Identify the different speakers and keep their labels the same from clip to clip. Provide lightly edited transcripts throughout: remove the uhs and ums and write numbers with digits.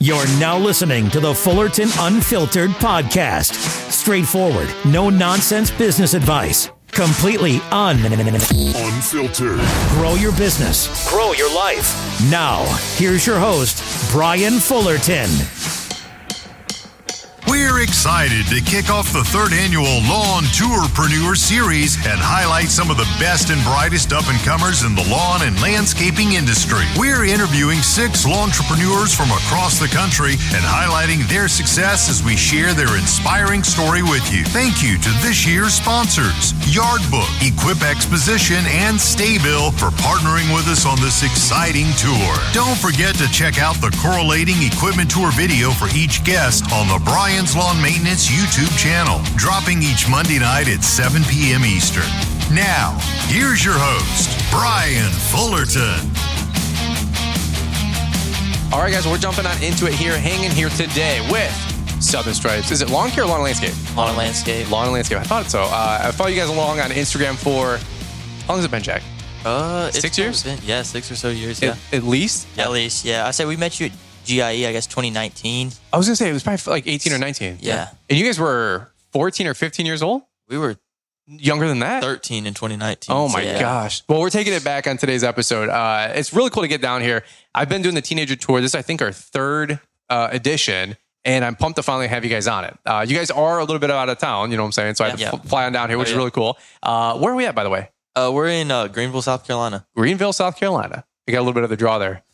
Speaker 1: You're now listening to the Fullerton Unfiltered podcast. Straightforward, no nonsense business advice. Completely unfiltered. Grow your business. Grow your life. Now, here's your host, Brian Fullerton.
Speaker 2: We're excited to kick off the third annual Lawn Tourpreneur Series and highlight some of the best and brightest up-and-comers in the lawn and landscaping industry. We're interviewing 6 lawntrepreneurs from across the country and highlighting their success as we share their inspiring story with you. Thank you to this year's sponsors, Yardbook, Equip Exposition, and Staybill for partnering with us on this exciting tour. Don't forget to check out the correlating equipment tour video for each guest on the Brian's Lawn Maintenance YouTube channel, dropping each Monday night at 7 p.m. Eastern. Now, here's your host, Brian Fullerton.
Speaker 3: All right, guys, we're jumping on into it here, hanging here today with Southern Stripes. Is it lawn care or lawn and landscape?
Speaker 4: Lawn and landscape.
Speaker 3: Lawn and landscape. I thought so. I follow you guys along on Instagram for, how long has it been, Jack? 6 years?
Speaker 4: 6 or so years, yeah.
Speaker 3: At least?
Speaker 4: At least, yeah. I say we met you at GIE, I guess 2019.
Speaker 3: I was going to say, it was probably like 18 or 19.
Speaker 4: Yeah.
Speaker 3: And you guys were 14 or 15 years old?
Speaker 4: We were
Speaker 3: younger than that?
Speaker 4: 13 in 2019.
Speaker 3: Oh my gosh. Well, we're taking it back on today's episode. It's really cool to get down here. I've been doing the teenager tour. This is, I think, our third edition. And I'm pumped to finally have you guys on it. You guys are a little bit out of town, you know what I'm saying? So I had to fly on down here, which is really cool. Where are we at, by the way?
Speaker 4: We're in Greenville, South Carolina.
Speaker 3: Greenville, South Carolina. We got a little bit of the draw there,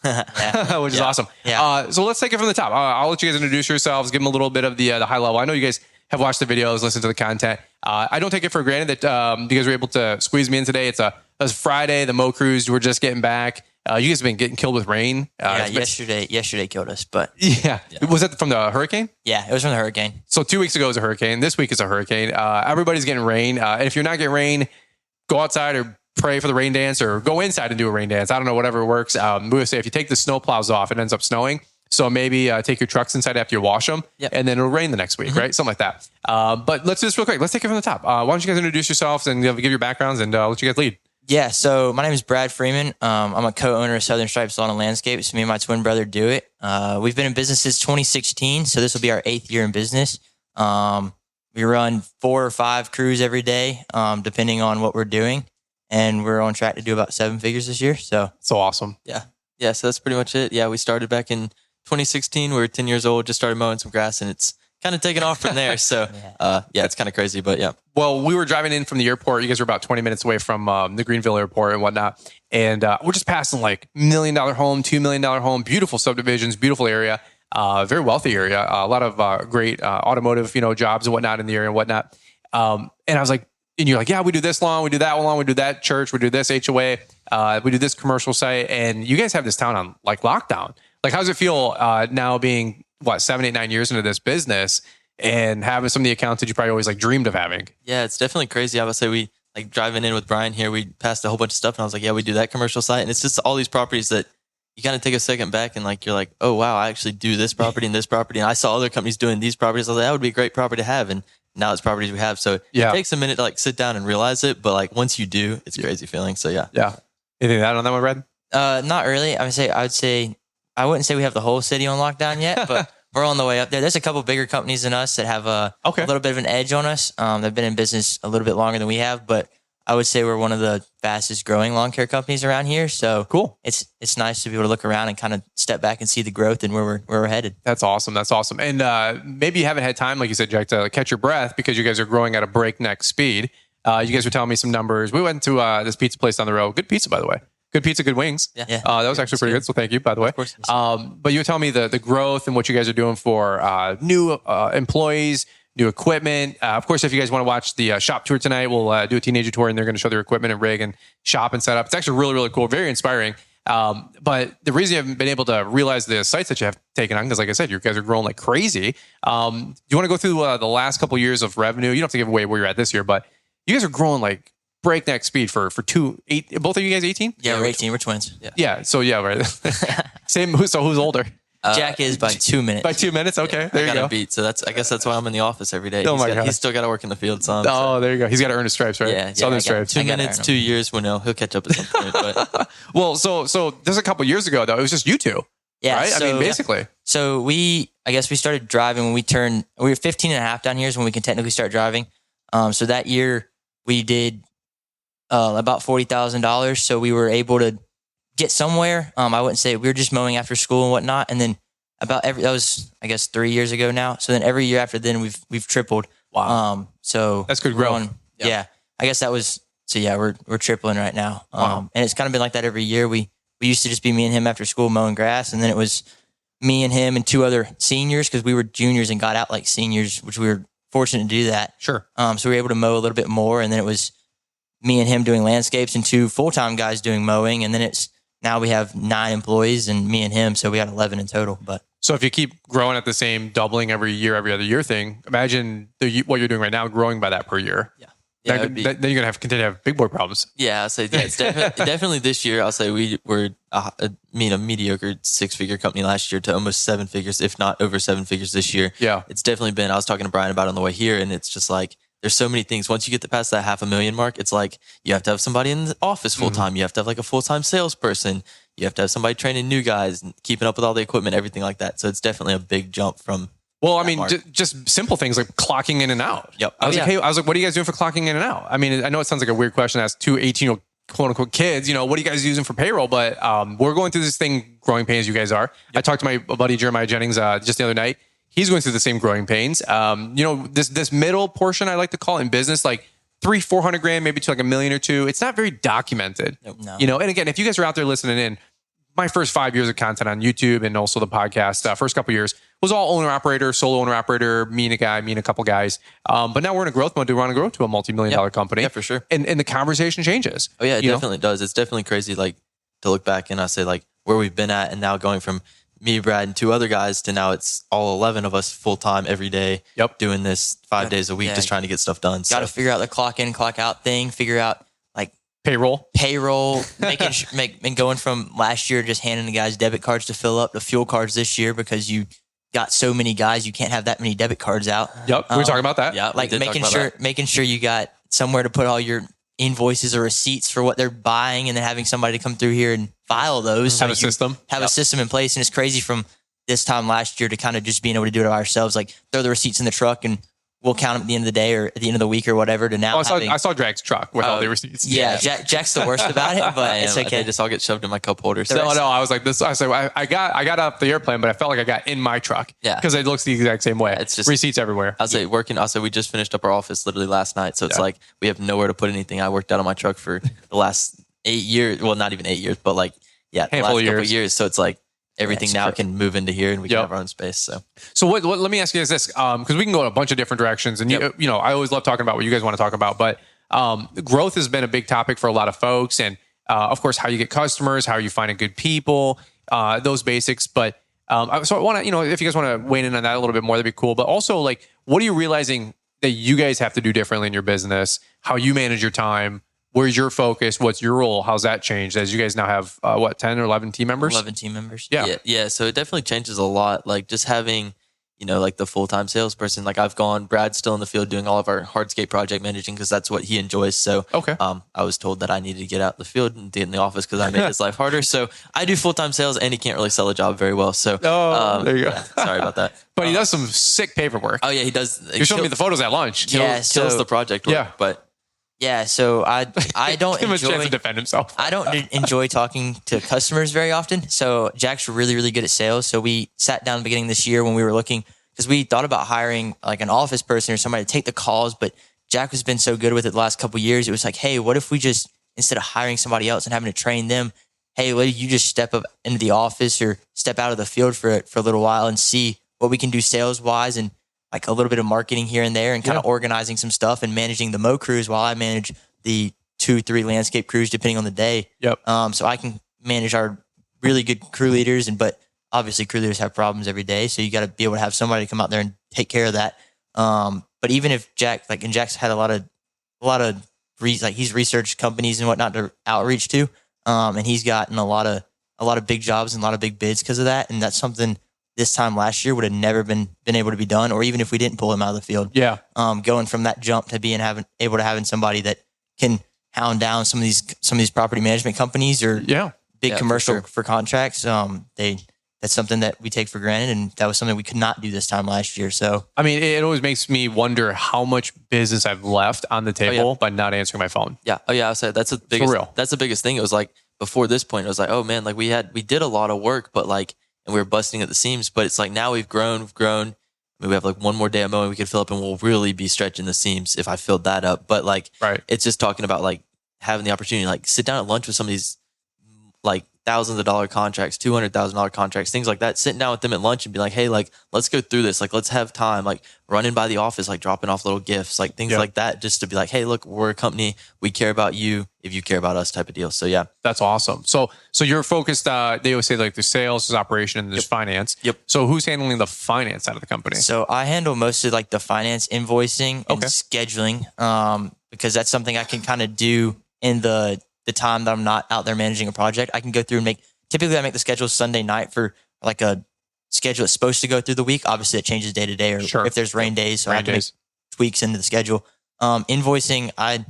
Speaker 3: which is awesome.
Speaker 4: Yeah.
Speaker 3: So let's take it from the top. I'll let you guys introduce yourselves, give them a little bit of the high level. I know you guys have watched the videos, listened to the content. I don't take it for granted that you guys were able to squeeze me in today. It was Friday. The Mo crews were just getting back. You guys have been getting killed with rain.
Speaker 4: Yesterday killed us, but
Speaker 3: yeah. Was that from the hurricane?
Speaker 4: Yeah, it was from the hurricane.
Speaker 3: So 2 weeks ago was a hurricane. This week is a hurricane. Everybody's getting rain. And if you're not getting rain, go outside or pray for the rain dance or go inside and do a rain dance. I don't know, whatever works. We would say if you take the snow plows off, it ends up snowing. So maybe take your trucks inside after you wash them and then it'll rain the next week, right? Something like that. But let's do this real quick. Let's take it from the top. Why don't you guys introduce yourselves and give your backgrounds and let you guys lead.
Speaker 4: Yeah, so my name is Brad Freeman. I'm a co-owner of Southern Stripes Lawn and Landscape. So me and my twin brother do it. We've been in business since 2016. So this will be our 8th year in business. We run 4 or 5 crews every day, depending on what we're doing. And we're on track to do about 7 figures this year. So
Speaker 3: awesome.
Speaker 5: Yeah. So that's pretty much it. Yeah. We started back in 2016. We were 10 years old, just started mowing some grass and it's kind of taken off from there. So it's kind of crazy, but yeah.
Speaker 3: Well, we were driving in from the airport. You guys were about 20 minutes away from the Greenville airport and whatnot. And we're just passing like $1 million home, $2 million home, beautiful subdivisions, beautiful area, very wealthy area, a lot of great automotive, jobs and whatnot in the area and whatnot. And I was like, and you're like, yeah, we do this lawn, we do that lawn, we do that church, we do this HOA, we do this commercial site. And you guys have this town on like lockdown. Like, how does it feel now being, 7, 8, 9 years into this business and having some of the accounts that you probably always like dreamed of having?
Speaker 5: Yeah, it's definitely crazy. I would say we like driving in with Brian here, we passed a whole bunch of stuff and I was like, yeah, we do that commercial site. And it's just all these properties that you kind of take a second back and like, you're like, oh, wow, I actually do this property and this property. And I saw other companies doing these properties. I was like, that would be a gret property to have. And now it's properties we have. So it takes a minute to like sit down and realize it. But like once you do, it's a crazy feeling. So yeah.
Speaker 3: Yeah. Anything to add on that one, Brad?
Speaker 4: Not really. I wouldn't say we have the whole city on lockdown yet, but we're on the way up there. There's a couple bigger companies than us that have a little bit of an edge on us. They've been in business a little bit longer than we have, but I would say we're one of the fastest growing lawn care companies around here. So
Speaker 3: cool.
Speaker 4: It's nice to be able to look around and kind of step back and see the growth and where we're headed.
Speaker 3: That's awesome. And maybe you haven't had time, like you said, Jack, to catch your breath because you guys are growing at a breakneck speed. You guys were telling me some numbers. We went to this pizza place down the road. Good pizza, by the way. Good pizza, good wings.
Speaker 4: Yeah.
Speaker 3: That was actually pretty good. So thank you, by the way.
Speaker 4: Of course.
Speaker 3: But you were telling me the growth and what you guys are doing for new employees, new equipment. Of course, if you guys want to watch the shop tour tonight, we'll do a teenager tour and they're going to show their equipment and rig and shop and set up. It's actually really, really cool. Very inspiring. But the reason you haven't been able to realize the sites that you have taken on, because like I said, you guys are growing like crazy. Do you want to go through the last couple of years of revenue? You don't have to give away where you're at this year, but you guys are growing like breakneck speed for 8. Both of you guys 18?
Speaker 4: Yeah, we're 18. We're twins.
Speaker 3: Yeah. So yeah, right. Same. So who's older?
Speaker 4: Jack is by 2 minutes.
Speaker 3: By 2 minutes? Okay, there you go.
Speaker 5: Beat, so I guess that's why I'm in the office every day.
Speaker 3: Oh my God.
Speaker 5: He's still got to work in the field some.
Speaker 3: Oh, there you go. He's got to earn his stripes, right?
Speaker 4: Yeah,
Speaker 3: Southern stripes.
Speaker 5: 2 minutes, 2 years. Well, no, he'll catch up at some point. But
Speaker 3: well, so this is a couple years ago though. It was just you two.
Speaker 4: Yeah.
Speaker 3: right?
Speaker 4: So,
Speaker 3: I mean, basically.
Speaker 4: So I guess we started driving when we were 15 and a half down here is when we can technically start driving. So that year we did about $40,000. So we were able to get somewhere. I wouldn't say we were just mowing after school and whatnot. And then that was, I guess, 3 years ago now. So then every year after then we've tripled.
Speaker 3: Wow.
Speaker 4: So
Speaker 3: that's good growth.
Speaker 4: Yeah. I guess that was, so yeah, we're tripling right now.
Speaker 3: Wow.
Speaker 4: And it's kind of been like that every year. We used to just be me and him after school mowing grass. And then it was me and him and two other seniors because we were juniors and got out like seniors, which we were fortunate to do that.
Speaker 3: Sure.
Speaker 4: So we were able to mow a little bit more. And then it was me and him doing landscapes and two full-time guys doing mowing. And then now we have 9 employees and me and him. So we had 11 in total. But
Speaker 3: so if you keep growing at the same doubling every year, every other year thing, imagine what you're doing right now, growing by that per year.
Speaker 5: Yeah.
Speaker 3: Then you're going to continue to have big boy problems.
Speaker 5: Yeah, I'll say it's definitely this year. I'll say we were a mediocre 6-figure company last year to almost 7 figures, if not over 7 figures this year.
Speaker 3: Yeah.
Speaker 5: It's definitely been, I was talking to Brian about it on the way here, and it's just like, there's so many things. Once you get past that $500,000 mark, it's like you have to have somebody in the office full time. You have to have like a full-time salesperson. You have to have somebody training new guys and keeping up with all the equipment, everything like that. So it's definitely a big jump from.
Speaker 3: Well, I mean, just simple things like clocking in and out.
Speaker 5: Yep.
Speaker 3: I was like, what are you guys doing for clocking in and out? I mean, I know it sounds like a weird question to ask 2 18-year-old quote unquote kids, what are you guys using for payroll? But we're going through this thing, growing pains, you guys are. Yep. I talked to my buddy Jeremiah Jennings just the other night. He's going through the same growing pains. This middle portion, I like to call it in business, like $300,000-400,000, maybe to like $1 million or $2 million. It's not very documented.
Speaker 4: No.
Speaker 3: And again, if you guys are out there listening in, my first 5 years of content on YouTube and also the podcast, first couple of years was all owner-operator, solo owner-operator, me and a couple guys. But now we're in a growth mode. We want to grow to a multi-million-dollar company.
Speaker 5: Yeah, for sure.
Speaker 3: And the conversation changes.
Speaker 5: Oh, yeah, it definitely does. It's definitely crazy like to look back and I say like where we've been at and now going from me, Brad, and 2 other guys to now it's all 11 of us full-time every day doing this 5 days a week, just trying to get stuff done.
Speaker 4: Got to figure out the clock in, clock out thing, figure out like
Speaker 3: payroll,
Speaker 4: and going from last year, just handing the guys debit cards to fill up the fuel cards this year because you got so many guys, you can't have that many debit cards out.
Speaker 3: Yep. We were talking about that.
Speaker 5: Yeah.
Speaker 4: Like making sure you got somewhere to put all your invoices or receipts for what they're buying and then having somebody to come through here and file those.
Speaker 3: Have a system
Speaker 4: in place. And it's crazy from this time last year to kind of just being able to do it ourselves. Like throw the receipts in the truck and we'll count them at the end of the day or at the end of the week or whatever to now.
Speaker 3: I saw Jack's truck with all the receipts.
Speaker 4: Yeah. Jack's the worst about it, but it's okay.
Speaker 5: They just all get shoved in my cup holder.
Speaker 3: No, I was like this. I said, I got off the airplane, but I felt like I got in my truck.
Speaker 5: Yeah.
Speaker 3: Because it looks the exact same way.
Speaker 5: It's just
Speaker 3: receipts everywhere.
Speaker 5: I'll say we just finished up our office literally last night. So it's like we have nowhere to put anything. I worked out on my truck for the last 8 years. Well, not even 8 years, but like, the last couple of years. So it's like, everything now can move into here and we can have our own space. So
Speaker 3: what let me ask you this, because we can go in a bunch of different directions and I always love talking about what you guys want to talk about, but growth has been a big topic for a lot of folks. And of course, how you get customers, how you find good people, those basics. But so I want to, if you guys want to weigh in on that a little bit more, that'd be cool. But also like, what are you realizing that you guys have to do differently in your business, how you manage your time? Where's your focus? What's your role? How's that changed? As you guys now have, 10 or 11 team members?
Speaker 4: 11 team members.
Speaker 5: Yeah. So it definitely changes a lot. Like just having, like the full-time salesperson, like Brad's still in the field doing all of our hardscape project managing because that's what he enjoys. So I was told that I needed to get out in the field and get in the office because I made his life harder. So I do full-time sales and he can't really sell a job very well. So
Speaker 3: there you go.
Speaker 5: Sorry about that.
Speaker 3: But he does some sick paperwork.
Speaker 5: Oh yeah, he does.
Speaker 3: You're showing me the photos at lunch.
Speaker 5: Kills the project work, but
Speaker 4: yeah, so I don't
Speaker 3: give him a chance to defend himself.
Speaker 4: I don't enjoy talking to customers very often. So Jack's really, really good at sales. So we sat down at the beginning of this year when we were looking, because we thought about hiring like an office person or somebody to take the calls, but Jack has been so good with it the last couple of years. It was like, hey, what if we just, instead of hiring somebody else and having to train them, hey, what if you just step up into the office or step out of the field for a little while and see what we can do sales wise and like a little bit of marketing here and there and kind of organizing some stuff and managing the mow crews while I manage the 2-3 landscape crews depending on the day.
Speaker 3: Yep.
Speaker 4: So I can manage our really good crew leaders but obviously crew leaders have problems every day. So you got to be able to have somebody come out there and take care of that. But even if Jack's had a lot of he's researched companies and whatnot to outreach to. And he's gotten a lot of big jobs and a lot of big bids because of that. And that's something this time last year would have never been able to be done, or even if we didn't pull him out of the field.
Speaker 3: Yeah.
Speaker 4: Going from that jump to able to having somebody that can hound down some of these property management companies or big commercial for contracts. that's something that we take for granted. And that was something we could not do this time last year. So,
Speaker 3: I mean, it always makes me wonder how much business I've left on the table by not answering my phone.
Speaker 5: Yeah. Oh yeah. I said that's the biggest. For real. That's the biggest thing. It was like before this point, it was like, oh man, like we did a lot of work, but like, and we were busting at the seams. But it's like now we've grown. I mean, we have like one more day of mowing we could fill up, and we'll really be stretching the seams if I filled that up. But like, it's just talking about like having the opportunity to like sit down at lunch with some of these like thousands of dollar contracts, $200,000 contracts, things like that, sitting down with them at lunch and be like, hey, like, let's go through this. Like, let's have time, like running by the office, like dropping off little gifts, like things like that, just to be like, hey, look, we're a company. We care about you if you care about us type of deal. So yeah.
Speaker 3: That's awesome. So you're focused, they always say like the sales, there's operation, and there's finance.
Speaker 5: Yep.
Speaker 3: So who's handling the finance side of the company?
Speaker 4: So I handle most of like the finance invoicing and scheduling, because that's something I can kind of do in the time that I'm not out there managing a project. I can go through and typically I make the schedule Sunday night for like a schedule that's supposed to go through the week. Obviously it changes day to day, or if there's rain days, so I can make tweaks into the schedule. Invoicing, I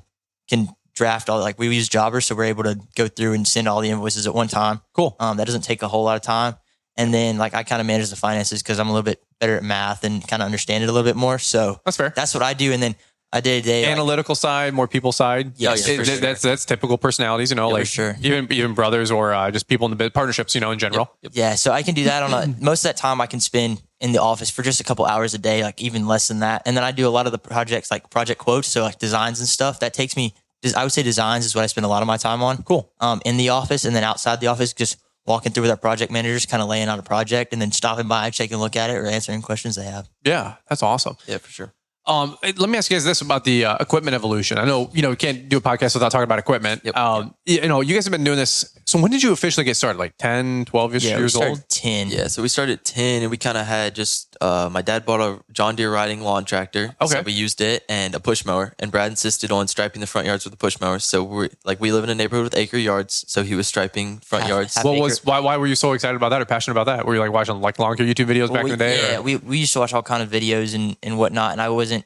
Speaker 4: can draft all, like we use Jobbers, so we're able to go through and send all the invoices at one time.
Speaker 3: Cool.
Speaker 4: That doesn't take a whole lot of time. And then like I kind of manage the finances because I'm a little bit better at math and kind of understand it a little bit more. So
Speaker 3: that's fair.
Speaker 4: That's what I do. And then I did a day
Speaker 3: analytical side, more people side.
Speaker 4: Yes,
Speaker 3: that's typical personalities, like even brothers or just people in the partnerships, in general.
Speaker 4: Yep. Yeah, so I can do that on most of that time I can spend in the office for just a couple hours a day, like even less than that. And then I do a lot of the projects, like project quotes, so like designs and stuff. That takes me, I would say designs is what I spend a lot of my time on.
Speaker 3: Cool.
Speaker 4: In the office, and then outside the office, just walking through with our project managers, kind of laying out a project, and then stopping by, taking a look at it, or answering questions they have.
Speaker 3: Yeah, that's awesome.
Speaker 5: Yeah, for sure.
Speaker 3: Let me ask you guys this about the equipment evolution. I know, we can't do a podcast without talking about equipment.
Speaker 5: Yep.
Speaker 3: You guys have been doing this. So when did you officially get started? Like 10, 12 years old?
Speaker 4: 10.
Speaker 5: Yeah. So we started at 10, and we kind of had just, my dad bought a John Deere riding lawn tractor.
Speaker 3: Okay.
Speaker 5: So we used it, and a push mower, and Brad insisted on striping the front yards with a push mower. So we live in a neighborhood with acre yards. So he was striping front yards.
Speaker 3: Why were you so excited about that or passionate about that? Were you like watching like lawn care YouTube videos back in the day?
Speaker 4: Yeah, we used to watch all kind of videos and whatnot. And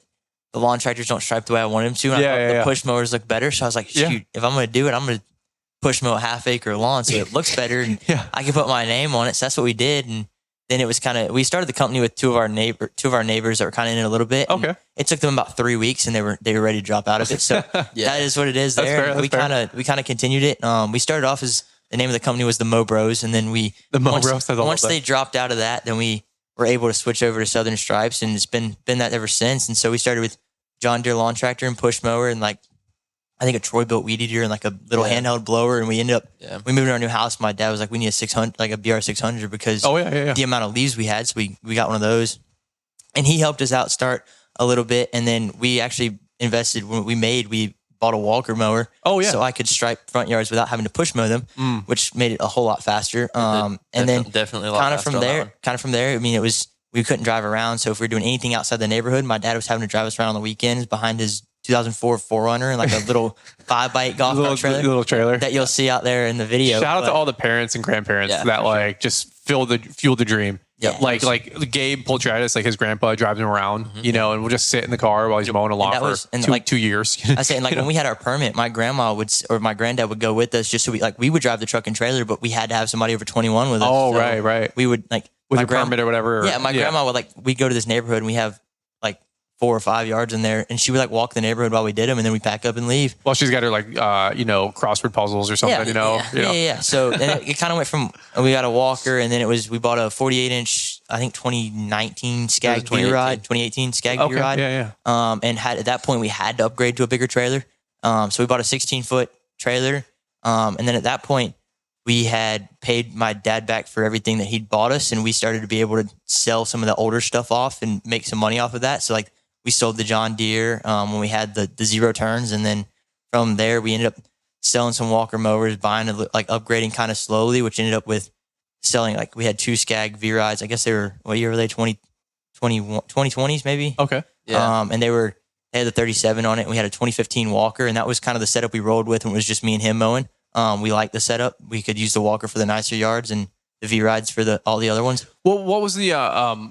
Speaker 4: the lawn tractors don't stripe the way I want them to. And I thought the push mowers look better. So I was like, shoot, if I'm going to do it, I'm going to push mow a half-acre lawn so it looks better. And I can put my name on it. So that's what we did. And then it was we started the company with two of our neighbors that were kind of in it a little bit.
Speaker 3: Okay.
Speaker 4: It took them about 3 weeks, and they were ready to drop out of it. So that is what it is there.
Speaker 3: That's fair.
Speaker 4: We kind of continued it. We started off as the name of the company was the Mo Bros. And then once they dropped out of that, then we were able to switch over to Southern Stripes, and it's been that ever since. And so we started with John Deere lawn tractor and push mower, and like I think a Troy built weed eater and like a little handheld blower. And we ended up we moved to our new house. My dad was like, we need a 600, like a BR 600, because the amount of leaves we had. So we got one of those, and he helped us out start a little bit. And then we actually invested when we bought a walker mower. So I could stripe front yards without having to push mow them, which made it a whole lot faster. And then
Speaker 5: definitely a lot
Speaker 4: kind of from there. I mean, we couldn't drive around. So if we were doing anything outside the neighborhood, my dad was having to drive us around on the weekends behind his 2004 4Runner and like a little 5x8 golf cart
Speaker 3: little trailer
Speaker 4: that you'll see out there in the video.
Speaker 3: Shout out to all the parents and grandparents that like just fuel the dream.
Speaker 4: Yeah.
Speaker 3: Like Gabe Poltritis, like his grandpa drives him around, and we'll just sit in the car while he's mowing a lawn for 2 years.
Speaker 4: I say, and like when we had our permit, my grandma or my granddad would go with us just so we would drive the truck and trailer, but we had to have somebody over 21 with us.
Speaker 3: Oh, so right.
Speaker 4: We would like
Speaker 3: with a permit or whatever.
Speaker 4: Yeah, my grandma would we'd go to this neighborhood and we have like 4 or 5 yards in there, and she would like walk the neighborhood while we did them, and then we pack up and leave.
Speaker 3: Well, she's got her like crossword puzzles or something.
Speaker 4: Yeah. So then it kind of went from we got a walker, and then we bought a 48-inch, I think 2019 Skag V-Ride, 2018 Skag V-Ride.
Speaker 3: Yeah.
Speaker 4: And at that point we had to upgrade to a bigger trailer. So we bought a 16-foot trailer, and then at that point we had paid my dad back for everything that he'd bought us, and we started to be able to sell some of the older stuff off and make some money off of that. So like we sold the John Deere when we had the 0 turns, and then from there we ended up selling some walker mowers, buying like upgrading kind of slowly, which ended up with selling, like we had 2 Skag V-Rides. I guess they were, what year were they? 2020s maybe.
Speaker 3: Okay.
Speaker 4: Yeah. And they had the 37 on it, and we had a 2015 walker, and that was kind of the setup we rolled with, and it was just me and him mowing. We liked the setup. We could use the walker for the nicer yards, and V-rides for all the other ones.
Speaker 3: Well, what was the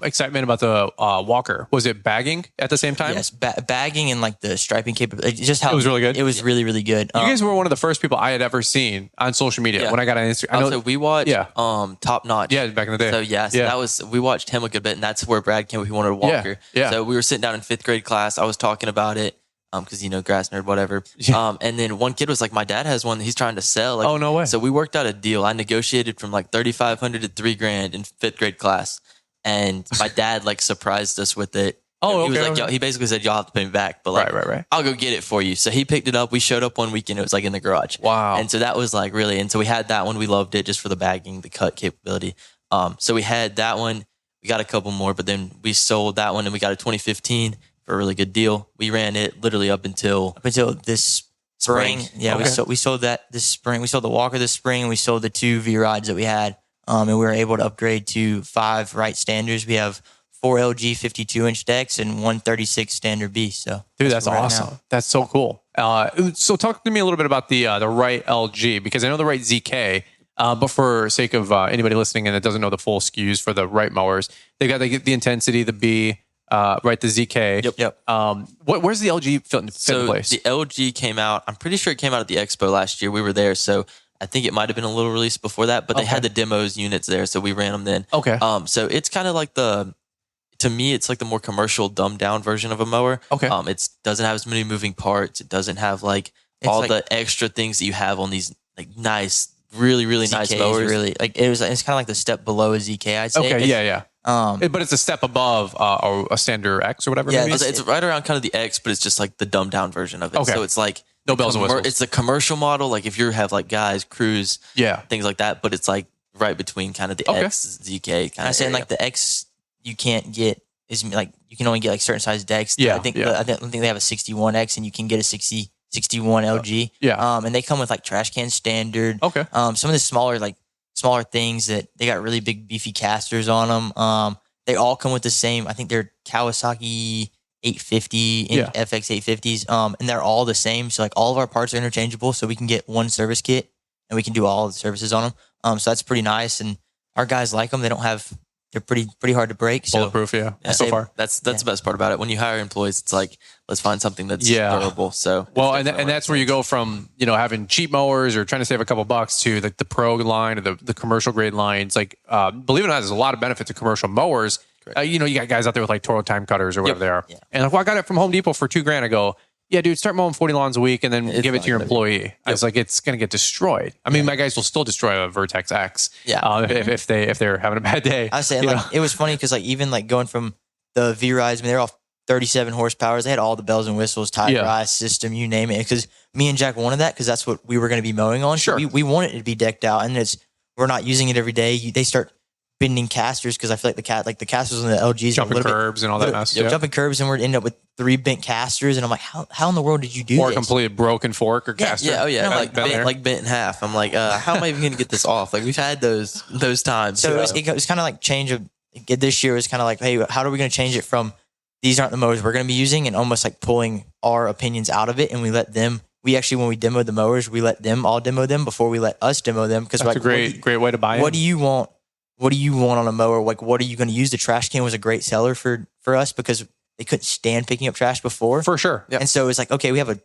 Speaker 3: excitement about the walker? Was it bagging at the same time?
Speaker 4: Yes, bagging and like the striping capability. Just how
Speaker 3: it was really good.
Speaker 4: It was really, really good.
Speaker 3: You guys were one of the first people I had ever seen on social media when I got on Instagram.
Speaker 5: So we watched Top Notch.
Speaker 3: Yeah, back in the day.
Speaker 5: So that was, we watched him a good bit, and that's where Brad came. He wanted a walker.
Speaker 3: Yeah.
Speaker 5: So we were sitting down in 5th grade class. I was talking about it. Because grass nerd, whatever. And then one kid was like, "My dad has one that he's trying to sell." Like,
Speaker 3: oh, no way!
Speaker 5: So we worked out a deal. I negotiated from like $3,500 to $3,000 in 5th grade class, and my dad like surprised us with it.
Speaker 3: Oh,
Speaker 5: he was
Speaker 3: okay.
Speaker 5: like, he basically said, "Y'all have to pay me back," but like,
Speaker 3: right.
Speaker 5: I'll go get it for you. So he picked it up. We showed up one weekend. It was like in the garage.
Speaker 3: Wow!
Speaker 5: And so that was like really, and so we had that one. We loved it just for the bagging, the cut capability. So we had that one. We got a couple more, but then we sold that one, and we got a 2015. For a really good deal. We ran it literally up until
Speaker 4: this spring. Yeah,
Speaker 3: okay.
Speaker 4: we sold that this spring. We sold the walker this spring, and we sold the 2 V-rides that we had. And we were able to upgrade to 5 right standards. We have 4 LG 52-inch decks and 1 36 standard B. So,
Speaker 3: dude, that's awesome. Now. That's so cool. So talk to me a little bit about the right LG, because I know the right ZK. But for sake of anybody listening and that doesn't know the full SKUs for the right mowers, they got the Intensity, the B. The ZK.
Speaker 5: Yep.
Speaker 3: Where's the LG fit in place?
Speaker 5: The LG came out. I'm pretty sure it came out at the Expo last year. We were there, so I think it might have been a little release before that. But they had the demos units there, so we ran them then.
Speaker 3: Okay.
Speaker 5: So it's kind of like to me, it's like the more commercial, dumbed down version of a mower.
Speaker 3: Okay.
Speaker 5: It doesn't have as many moving parts. It doesn't have like all the extra things that you have on these like nice, really, really
Speaker 4: ZK
Speaker 5: nice mowers.
Speaker 4: Really, like it's kind of like the step below a ZK. I'd say.
Speaker 3: Okay. Yeah.
Speaker 4: But
Speaker 3: it's a step above a standard X or whatever.
Speaker 4: Yeah,
Speaker 3: maybe?
Speaker 5: It's right around kind of the X, but it's just like the dumbed down version of it.
Speaker 3: Okay.
Speaker 5: So it's like
Speaker 3: no bells and whistles.
Speaker 5: It's the commercial model, like if you have like guys, crews, things like that. But it's like right between kind of the X, ZK kind of.
Speaker 4: saying like the X you can't get is like you can only get like certain size decks.
Speaker 3: Yeah,
Speaker 4: I think they have a 61X and you can get a 61 LG.
Speaker 3: Yeah.
Speaker 4: And they come with like trash can standard.
Speaker 3: Okay.
Speaker 4: Some of the smaller things that they got really big beefy casters on them. They all come with the same. I think they're Kawasaki 850 FX 850s. And they're all the same. So like all of our parts are interchangeable. So we can get one service kit and we can do all the services on them. So that's pretty nice. And our guys like them. They're pretty hard to break. So
Speaker 3: bulletproof. So far,
Speaker 5: that's the best part about it. When you hire employees, it's like let's find something that's durable. So
Speaker 3: and that's where you go from having cheap mowers or trying to save a couple bucks to the pro line or the commercial grade lines. Like believe it or not, there's a lot of benefit to commercial mowers. You got guys out there with like Toro time cutters or whatever they are, and like, well, I got it from Home Depot for $2,000 ago. Yeah, dude, start mowing 40 lawns a week and then give it to your employee. I was like, it's going to get destroyed. I mean, my guys will still destroy a Vertex X if they're having a bad day.
Speaker 4: I was saying, it was funny because like even like going from the V-Rides, I mean, they're all 37 horsepower. They had all the bells and whistles, tie dry system, you name it. Because me and Jack wanted that because that's what we were going to be mowing on.
Speaker 3: Sure.
Speaker 4: So we wanted it to be decked out, and we're not using it every day. They start bending casters because I feel like the casters on the LGs
Speaker 3: jumping curbs and all that mess.
Speaker 4: Jumping curbs, and we're end up with 3 bent casters, and I'm like, how in the world did you do
Speaker 3: or
Speaker 4: this?
Speaker 3: Or a completely broken fork or caster.
Speaker 5: Like bent in half. I'm like, how am I even going to get this off? Like we've had those times.
Speaker 4: So it was kind of like change of this year. It was kind of like, hey, how are we going to change it from these aren't the mowers we're going to be using, and almost like pulling our opinions out of it, and we let them. We actually, when we demoed the mowers, we let them all demo them before we let us demo them because
Speaker 3: that's
Speaker 4: like,
Speaker 3: a great way to buy it.
Speaker 4: What do you want? What do you want on a mower? Like, what are you going to use? The trash can was a great seller for us because they couldn't stand picking up trash before.
Speaker 3: For sure.
Speaker 4: Yep. And so it's like, okay, we have a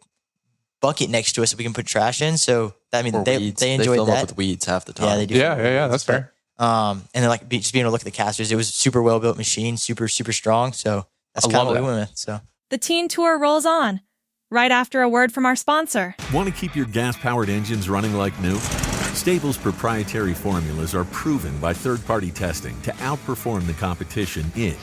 Speaker 4: bucket next to us that we can put trash in. So, I mean, they enjoyed
Speaker 5: they fill
Speaker 4: that.
Speaker 5: Them up with weeds half the time.
Speaker 4: Yeah, they do.
Speaker 3: Yeah, that's fair.
Speaker 4: And then like just being able to look at the casters, it was a super well-built machine, super, super strong. So that's kind of what we went with. So
Speaker 6: the teen tour rolls on right after a word from our sponsor.
Speaker 7: Want to keep your gas-powered engines running like new? Stable's proprietary formulas are proven by third-party testing to outperform the competition in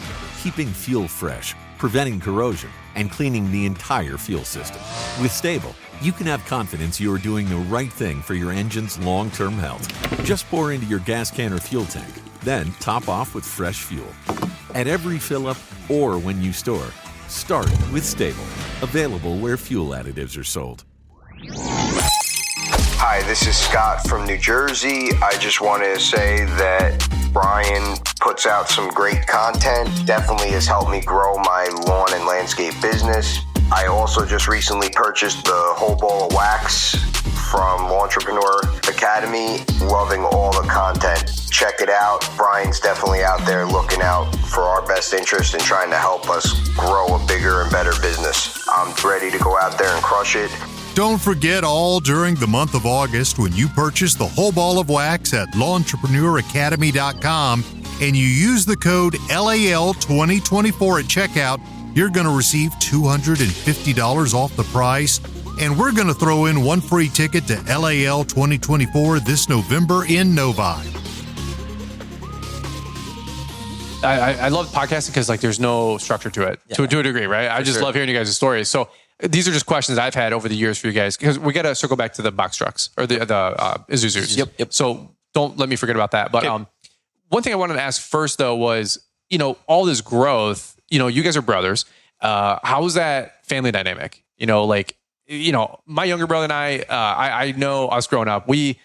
Speaker 7: keeping fuel fresh, preventing corrosion, and cleaning the entire fuel system. With Stable, you can have confidence you are doing the right thing for your engine's long-term health. Just pour into your gas can or fuel tank, then top off with fresh fuel. At every fill-up or when you store, start with Stable. Available where fuel additives are sold.
Speaker 8: Hi, this is Scott from New Jersey. I just wanted to say that Brian puts out some great content. Definitely has helped me grow my lawn and landscape business. I also just recently purchased the whole ball of wax from Lawntrepreneur Academy. Academy. Loving all the content. Check it out. Brian's definitely out there looking out for our best interest and trying to help us grow a bigger and better business. I'm ready to go out there and crush it.
Speaker 2: Don't forget, all during the month of August, when you purchase the whole ball of wax at LawEntrepreneurAcademy.com and you use the code LAL2024 at checkout, you're going to receive $250 off the price. And we're going to throw in one free ticket to LAL 2024 this November in Novi.
Speaker 3: I love podcasting because like there's no structure to it to a degree, right? I just love hearing you guys' stories. So these are just questions I've had over the years for you guys because we got to circle back to the box trucks or the Isuzus.
Speaker 5: Yep.
Speaker 3: So don't let me forget about that. But one thing I wanted to ask first though was, all this growth, you guys are brothers. How's that family dynamic? My younger brother and I know us growing up, we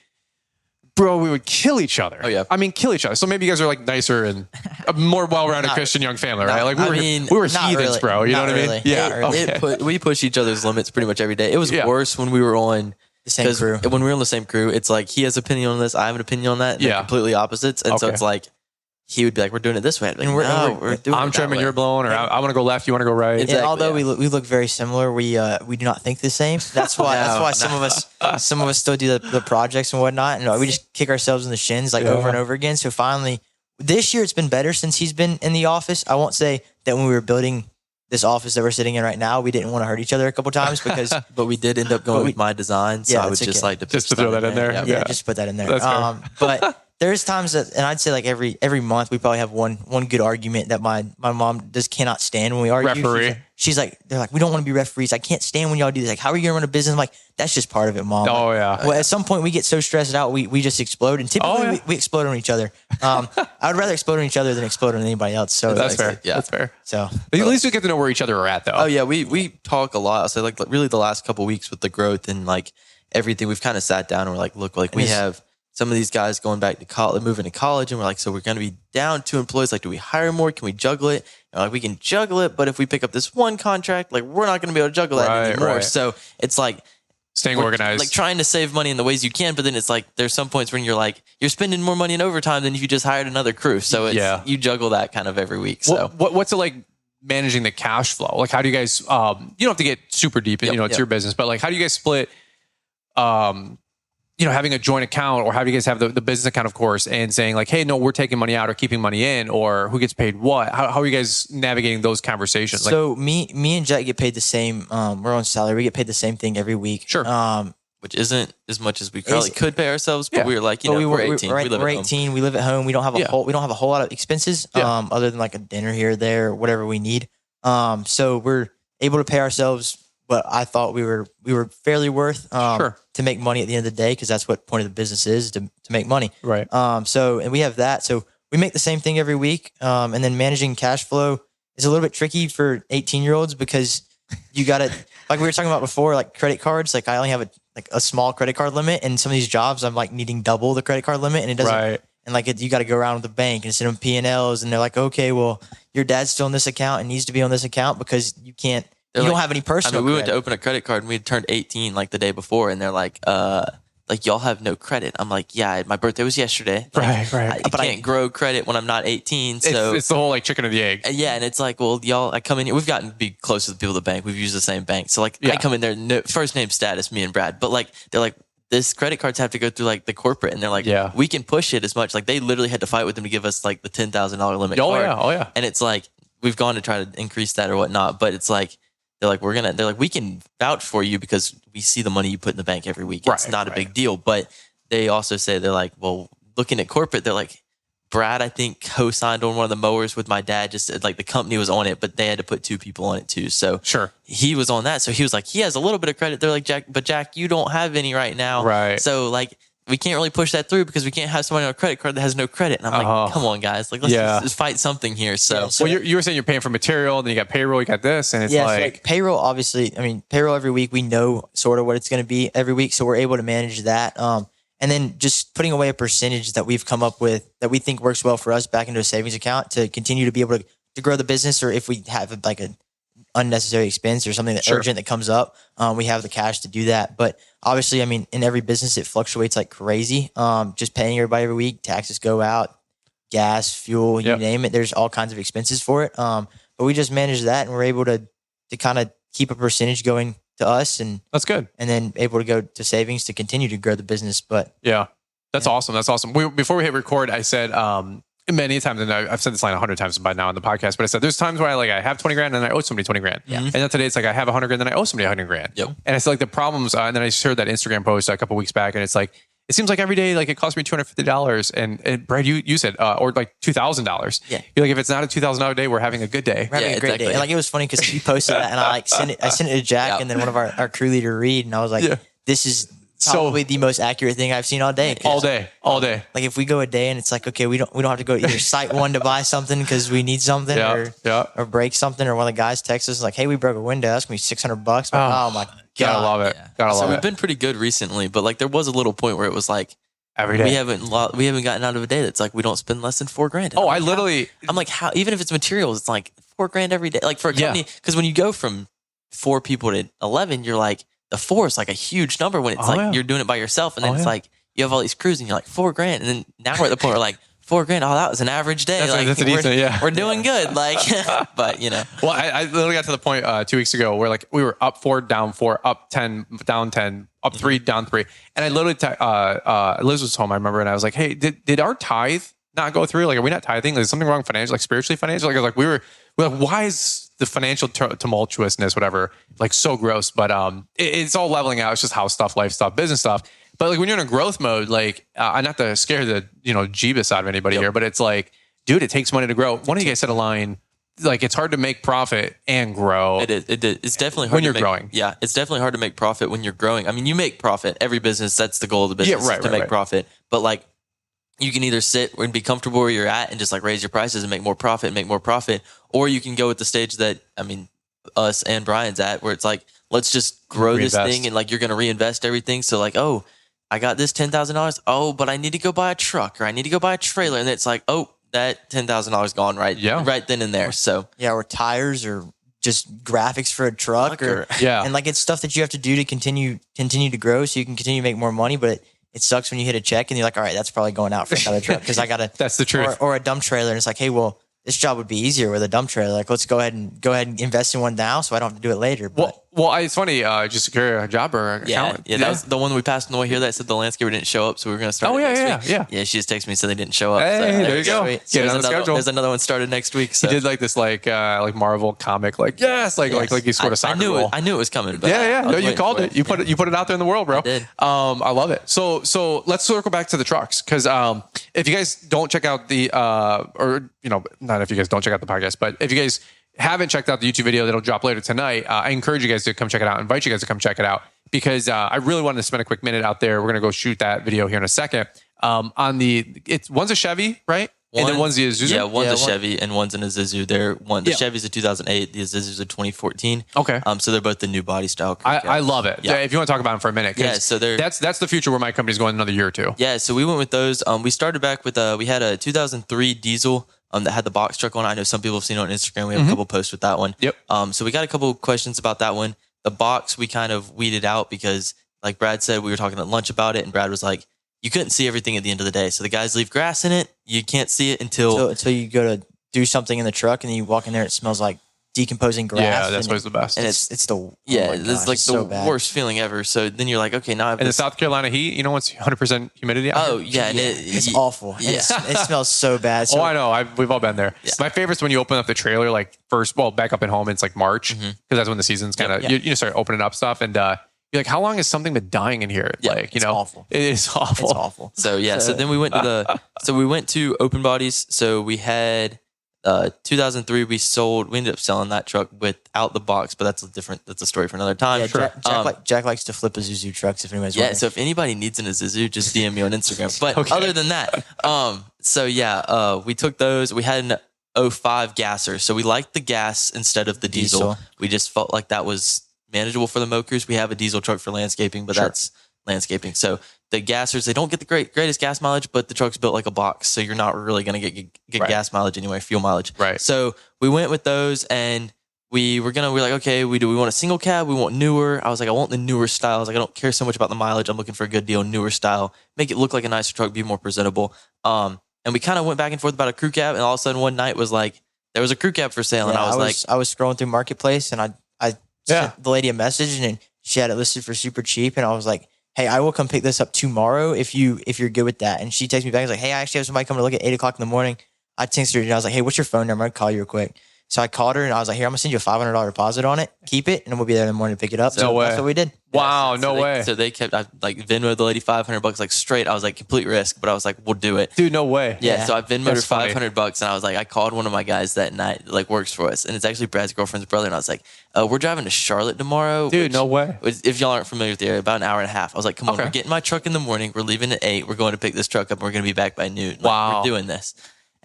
Speaker 3: would kill each other.
Speaker 5: Oh, yeah.
Speaker 3: I mean, kill each other. So maybe you guys are like nicer and a more well-rounded Christian young family, right? Like we were heathens,
Speaker 4: really.
Speaker 3: bro. You know what I mean?
Speaker 4: Really.
Speaker 3: Yeah.
Speaker 4: Really.
Speaker 5: We push each other's limits pretty much every day. It was worse when we were on
Speaker 4: the same crew.
Speaker 5: When we were on the same crew, it's like he has an opinion on this, I have an opinion on that. And they're completely opposites. And so it's like, he would be like, we're doing it this way. I'd be like, we're doing
Speaker 3: I'm
Speaker 5: it
Speaker 3: trimming, you're blowing, or I want to go left, you want to go right.
Speaker 4: Exactly, although we look very similar, we do not think the same. That's why some of us still do the projects and whatnot, and we just kick ourselves in the shins over and over again. So finally, this year it's been better since he's been in the office. I won't say that when we were building this office that we're sitting in right now, we didn't want to hurt each other a couple times because,
Speaker 5: but we did end up going with my design. So I would just like to
Speaker 3: throw that in there.
Speaker 4: Yeah, just put that in there.
Speaker 3: That's fair.
Speaker 4: But there's times that, and I'd say like every month we probably have one good argument that my mom just cannot stand when we argue.
Speaker 3: Referee.
Speaker 4: She's like, they're like, we don't want to be referees. I can't stand when y'all do this. Like, how are you gonna run a business? I'm like, that's just part of it, Mom.
Speaker 3: Oh yeah.
Speaker 4: Well, at some point we get so stressed out, we just explode, and typically we explode on each other. I would rather explode on each other than explode on anybody else. So
Speaker 3: that's fair. Yeah, that's fair.
Speaker 4: So,
Speaker 3: but at least we get to know where each other are at, though.
Speaker 5: Oh yeah, we talk a lot. So like really the last couple of weeks with the growth and like everything, we've kind of sat down and we're like, look, like we have some of these guys going back to college, moving to college, and we're like, so we're going to be down 2 employees. Like, do we hire more? Can we juggle it? Like, we can juggle it, but if we pick up this one contract, like, we're not going to be able to juggle that anymore. Right. So it's like
Speaker 3: staying organized,
Speaker 5: like trying to save money in the ways you can, but then it's like there's some points when you're like you're spending more money in overtime than if you just hired another crew. So it's you juggle that kind of every week. So
Speaker 3: what's it like managing the cash flow? Like, how do you guys? You don't have to get super deep. It's your business, but like, how do you guys split? Having a joint account, or how do you guys have the business account, of course, and saying like, hey, no, we're taking money out or keeping money in, or who gets paid what? How are you guys navigating those conversations?
Speaker 4: So me and Jack get paid the same. We're on salary. We get paid the same thing every week.
Speaker 3: Sure.
Speaker 5: Which isn't as much as we probably could pay ourselves, but we were like, we're 18.
Speaker 4: We're 18. We live at home. We don't have a whole lot of expenses, other than like a dinner here or there, or whatever we need. So we're able to pay ourselves what I thought we were fairly worth to make money at the end of the day, because that's what point of the business is, to make money.
Speaker 3: Right.
Speaker 4: And we have that. So we make the same thing every week. And then managing cash flow is a little bit tricky for 18-year-olds because you got to, like we were talking about before, like credit cards. Like I only have a small credit card limit, and some of these jobs I'm like needing double the credit card limit, and it doesn't. Right. And like you got to go around with the bank and send them P&Ls, and they're like, okay, well, your dad's still on this account and needs to be on this account because you can't. You don't have any personal.
Speaker 5: We went to open a credit card and we had turned 18 like the day before, and they're like y'all have no credit. I'm like, yeah, my birthday was yesterday. Like,
Speaker 3: right.
Speaker 5: I can't grow credit when I'm not 18. So
Speaker 3: it's the whole like chicken or the egg.
Speaker 5: Yeah, and it's like, well, y'all, I come in here. We've gotten to be close to the people at the bank. We've used the same bank. So like, I come in there, no, first name status, me and Brad. But like, they're like, this credit cards have to go through like the corporate, and they're like, we can push it as much. Like they literally had to fight with them to give us like the $10,000 limit.
Speaker 3: Oh yeah.
Speaker 5: And it's like we've gone to try to increase that or whatnot, but it's like. They're like, we can vouch for you because we see the money you put in the bank every week. It's not a big deal. But they also say, they're like, well, looking at corporate, they're like, Brad, I think co-signed on one of the mowers with my dad. Just like the company was on it, but they had to put 2 people on it too. So he was on that. So he was like, he has a little bit of credit. They're like, Jack, you don't have any right now.
Speaker 3: Right.
Speaker 5: So like, we can't really push that through because we can't have somebody on a credit card that has no credit. And I'm like, come on, guys. Like, let's fight something here. So,
Speaker 3: well, you were saying you're paying for material, then you got payroll, you got this, and it's
Speaker 4: like payroll, obviously, payroll every week, we know sort of what it's going to be every week. So we're able to manage that. And then just putting away a percentage that we've come up with that we think works well for us back into a savings account to continue to be able to grow the business. Or if we have like unnecessary expense or something that's urgent that comes up, we have the cash to do that. But obviously, I mean, in every business, it fluctuates like crazy. Just paying everybody every week, taxes go out, gas, fuel, you name it. There's all kinds of expenses for it. But we just manage that, and we're able to kind of keep a percentage going to us, and
Speaker 3: that's good.
Speaker 4: And then able to go to savings to continue to grow the business. But
Speaker 3: that's awesome. That's awesome. Before we hit record, I said, many times, and I've said this line 100 times by now on the podcast, but I said there's times where I have 20 grand and I owe somebody 20 grand. Yeah. And then today it's like I have 100 grand and I owe somebody 100 grand.
Speaker 5: Yep.
Speaker 3: And it's like the problems. And then I shared that Instagram post a couple weeks back, and it's like it seems like every day like it costs me $250. And Brad, you said or like $2,000. Yeah. You're like, if it's not a $2,000 day, we're having a good day.
Speaker 4: We're having a great day. And like it was funny because he posted that, and I sent it to Jack, and then one of our crew leader Reed, and I was like, this is probably the most accurate thing I've seen all day.
Speaker 3: All day. Like
Speaker 4: if we go a day and it's like, okay, we don't have to go either site one to buy something because we need something or break something, or one of the guys texts us like, hey, we broke a window. That's gonna be $600. Like, oh my God.
Speaker 3: Gotta love it. Gotta love it.
Speaker 5: We've been pretty good recently, but like there was a little point where it was like
Speaker 3: every day
Speaker 5: we haven't gotten out of a day that's like we don't spend less than $4,000.
Speaker 3: Oh, I'm
Speaker 5: like, how even if it's materials, it's like $4,000 every day. Like for a company, because when you go from 4 people to 11, you're like, the 4 is like a huge number when it's you're doing it by yourself, and then it's like you have all these crews and you're like $4,000, and then now we're at the point where like $4,000. Oh, that was an average day.
Speaker 3: That's a decent,
Speaker 5: we're doing good. Like, but you know.
Speaker 3: Well, I literally got to the point 2 weeks ago where like we were up 4, down 4, up 10, down 10, up 3, down 3, and I literally Liz was home. I remember, and I was like, hey, did our tithe not go through? Like, are we not tithing? Like, is something wrong financially, like spiritually, financially? Like we were like, why is the financial tumultuousness, whatever, like so gross? But it's all leveling out. It's just house stuff, life stuff, business stuff. But like when you're in a growth mode, like not to scare the Jeebus out of anybody here, but it's like, dude, it takes money to grow. One of you guys said a line, like it's hard to make profit and grow.
Speaker 5: It is. It's definitely hard
Speaker 3: when you're growing.
Speaker 5: Yeah, it's definitely hard to make profit when you're growing. I mean, you make profit. Every business, that's the goal of the business, to make profit. But like, you can either sit and be comfortable where you're at and just like raise your prices and make more profit, or you can go with the stage that, I mean, us and Brian's at, where it's like, let's just grow this thing, and like you're going to reinvest everything. So like, oh, I got this $10,000. Oh, but I need to go buy a truck, or I need to go buy a trailer. And it's like, oh, that $10,000 gone right then and there. So
Speaker 4: or tires, or just graphics for a truck, and like it's stuff that you have to do to continue to grow, so you can continue to make more money. But it sucks when you hit a check and you're like, all right, that's probably going out for another truck because I got to.
Speaker 3: That's the truth.
Speaker 4: Or a dump trailer, and it's like, hey, well, this job would be easier with a dump trailer. Like, let's go ahead and invest in one now, so I don't have to do it later. But,
Speaker 3: well, it's funny. Just secure a job or an account.
Speaker 5: Yeah, that was the one we passed on the way here that said the landscaper didn't show up, so we were going to start. Next week. Yeah. She just texted me and said they didn't show up.
Speaker 3: Hey,
Speaker 5: so,
Speaker 3: there you go.
Speaker 5: So Get on the schedule. There's another one started next week. So.
Speaker 3: He did like this like Marvel comic, like like he scored a soccer goal.
Speaker 5: I knew it was coming. But
Speaker 3: No, you called it. You put it out there in the world, bro.
Speaker 5: I did.
Speaker 3: I love it. So let's circle back to the trucks, because if you guys don't check out the not if you guys don't check out the podcast, but if you guys haven't checked out the YouTube video that'll drop later tonight, I encourage you guys to come check it out. I invite you guys to come check it out, because I really wanted to spend a quick minute out there. We're going to go shoot that video here in a second. One's a Chevy, right? And then one's the Isuzu?
Speaker 5: Yeah, one's a Chevy and one's an Isuzu. The Chevy's a 2008, the Isuzu's a 2014.
Speaker 3: Okay.
Speaker 5: So they're both the new body style.
Speaker 3: I love it. Yeah. If you want to talk about them for a minute.
Speaker 5: Yeah, so
Speaker 3: that's the future where my company's going another year or two.
Speaker 5: Yeah, so we went with those. We started back with, we had a 2003 diesel that had the box truck on it. I know some people have seen it on Instagram. We have a couple posts with that one.
Speaker 3: Yep.
Speaker 5: So we got a couple questions about that one. The box, we kind of weeded out because, like Brad said, we were talking at lunch about it, and Brad was like, you couldn't see everything at the end of the day. So the guys leave grass in it. You can't see it until
Speaker 4: you go to do something in the truck, and then you walk in there, it smells like decomposing grass.
Speaker 3: Yeah, that's always the best.
Speaker 4: And it's the
Speaker 5: it's like the worst feeling ever. So then you're like, okay, now
Speaker 3: in the South Carolina heat, you know what's 100% humidity out here?
Speaker 5: Yeah, and
Speaker 4: it's awful. Yeah. It smells so bad. So,
Speaker 3: I know. We've all been there. Yeah. My favorite's when you open up the trailer, like back up at home. It's like March, because that's when the season's kind of you start opening up stuff, and you're like, how long has something been dying in here?
Speaker 5: Yeah,
Speaker 3: like,
Speaker 5: it's
Speaker 3: awful. It is awful.
Speaker 4: It's awful.
Speaker 5: So so then we went to open bodies. So we had 2003 we ended up selling that truck without the box, but that's a story for another time.
Speaker 4: Yeah, sure. Jack likes to flip Isuzu trucks if anybody's wondering.
Speaker 5: So if anybody needs an Isuzu, just DM me on Instagram. But other than that, we took those. We had an 05 gasser, so we liked the gas instead of the diesel. We just felt like that was manageable for the Mokers. We have a diesel truck for landscaping, but that's landscaping. So the gassers, they don't get the greatest gas mileage, but the truck's built like a box, so you're not really going to get gas mileage anyway, fuel mileage.
Speaker 3: Right.
Speaker 5: So we went with those, and we're like, okay, we want a single cab, we want newer. I was like, I want the newer style. I was like, I don't care so much about the mileage. I'm looking for a good deal, newer style, make it look like a nicer truck, be more presentable. And we kind of went back and forth about a crew cab, and all of a sudden one night was like, there was a crew cab for sale, and I was
Speaker 4: scrolling through Marketplace, and I sent the lady a message, and she had it listed for super cheap, and I was like, hey, I will come pick this up tomorrow if you're good with that. And she texted me back, and was like, hey, I actually have somebody coming to look at 8:00 in the morning. I texted her, and I was like, hey, what's your phone number? I'd call you real quick. So I called her, and I was like, here, I'm gonna send you a $500 deposit on it. Keep it, and we'll be there in the morning to pick it up. So that's what we did.
Speaker 3: Wow, no way.
Speaker 5: So they kept, I like Venmoed the lady $500 like straight. I was like, complete risk, but I was like, we'll do it.
Speaker 3: Dude, no way.
Speaker 5: Yeah. So I Venmoed her $500, and I was like, I called one of my guys that night, like works for us, and it's actually Brad's girlfriend's brother. And I was like, we're driving to Charlotte tomorrow.
Speaker 3: Dude, no way.
Speaker 5: If y'all aren't familiar with the area, about an hour and a half. I was like, come on, we're getting my truck in the morning. We're leaving at 8. We're going to pick this truck up, and we're going to be back by noon. Like, we're doing this.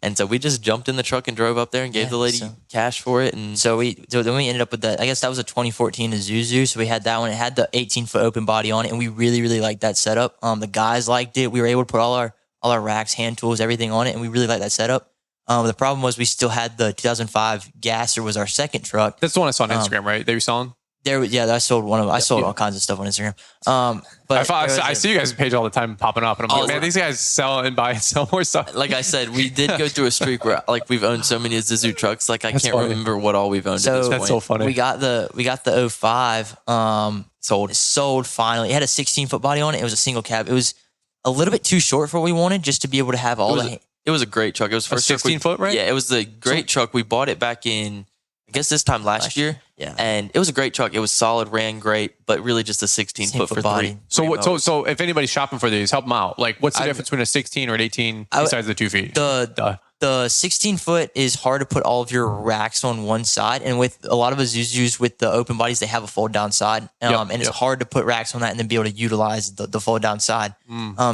Speaker 5: And so we just jumped in the truck and drove up there and gave the lady cash for it. And
Speaker 4: so then we ended up with that. I guess that was a 2014 Isuzu. So we had that one. It had the 18-foot open body on it, and we really, really liked that setup. The guys liked it. We were able to put all our racks, hand tools, everything on it, and we really liked that setup. The problem was we still had the 2005 Gasser was our second truck.
Speaker 3: That's the one I saw on Instagram, right? That you were selling?
Speaker 4: I sold one of them. I sold all kinds of stuff on Instagram. But
Speaker 3: I see you guys' page all the time popping up, and I'm like, man, these guys sell and buy and sell more stuff.
Speaker 5: Like I said, we did go through a streak where like we've owned so many Isuzu trucks, like I can't remember what all we've owned at this point.
Speaker 3: That's so funny.
Speaker 4: We got the 05 sold finally. It had a 16-foot body on it. It was a single cab. It was a little bit too short for what we wanted, just to be able to have all
Speaker 5: it was a great truck. It was first
Speaker 3: 16-foot, right?
Speaker 5: Yeah, it was the great truck. We bought it back in, I guess this time last year.
Speaker 4: Yeah.
Speaker 5: And it was a great truck. It was solid, ran great, but really just a 16-foot for
Speaker 4: body.
Speaker 3: So if anybody's shopping for these, help them out. Like, what's the difference between a 16 or an 18 besides the 2 feet?
Speaker 4: The 16-foot is hard to put all of your racks on one side. And with a lot of Isuzus with the open bodies, they have a fold-down side. And it's hard to put racks on that and then be able to utilize the fold-down side.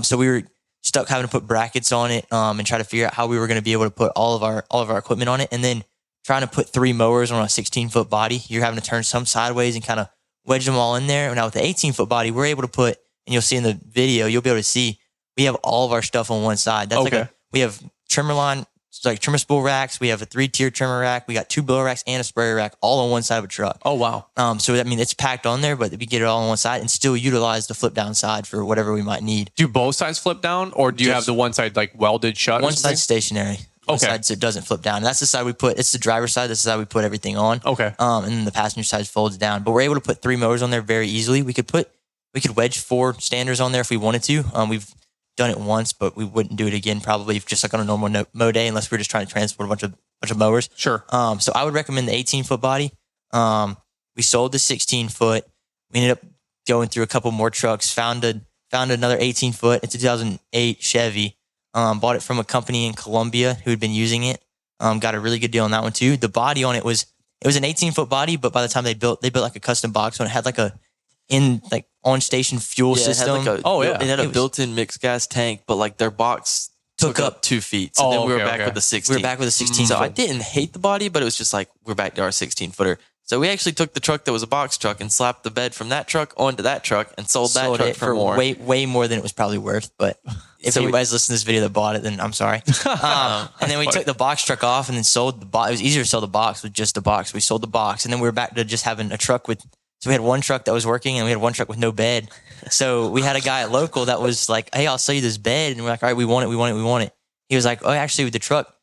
Speaker 4: So we were stuck having to put brackets on it and try to figure out how we were going to be able to put all of our equipment on it. And then trying to put 3 mowers on a 16-foot body, you're having to turn some sideways and kind of wedge them all in there. And now with the 18-foot body, we're able to put, and you'll see in the video, you'll be able to see, we have all of our stuff on one side. That's we have trimmer line, like trimmer spool racks. We have a 3-tier trimmer rack. We got 2 blower racks and a sprayer rack all on one side of a truck.
Speaker 3: Oh, wow.
Speaker 4: So I mean, it's packed on there, but we get it all on one side and still utilize the flip down side for whatever we might need.
Speaker 3: Do both sides flip down, or do you have the one side like welded shut?
Speaker 4: One side stationary. One side so it doesn't flip down. And that's the side we put. It's the driver's side. That's the side we put everything on.
Speaker 3: Okay.
Speaker 4: And then the passenger side folds down. But we're able to put 3 motors on there very easily. We could wedge 4 standers on there if we wanted to. We've done it once, but we wouldn't do it again probably just like on a normal mow day unless we were just trying to transport a bunch of mowers.
Speaker 3: Sure.
Speaker 4: So I would recommend the 18-foot body. We sold the 16-foot. We ended up going through a couple more trucks. Found another 18-foot. It's a 2008 Chevy. Bought it from a company in Colombia who had been using it. Got a really good deal on that one too. The body on it was an 18-foot body, but by the time they built like a custom box on it. Had like on station fuel system.
Speaker 5: It had a built-in mixed gas tank, but like their box took up 2 feet. So then we were back with the 16.
Speaker 4: We were back with the 16.
Speaker 5: So I didn't hate the body, but it was just like we're back to our 16-footer. So we actually took the truck that was a box truck and slapped the bed from that truck onto that truck and sold that truck for more.
Speaker 4: Way more than it was probably worth. But if anybody's listening to this video that bought it, then I'm sorry. And then we took the box truck off and then sold the box. It was easier to sell the box with just the box. We sold the box. And then we were back to just having a truck with, so we had one truck that was working and we had one truck with no bed. So we had a guy at local that was like, hey, I'll sell you this bed. And we're like, all right, we want it. He was like, oh, actually with the truck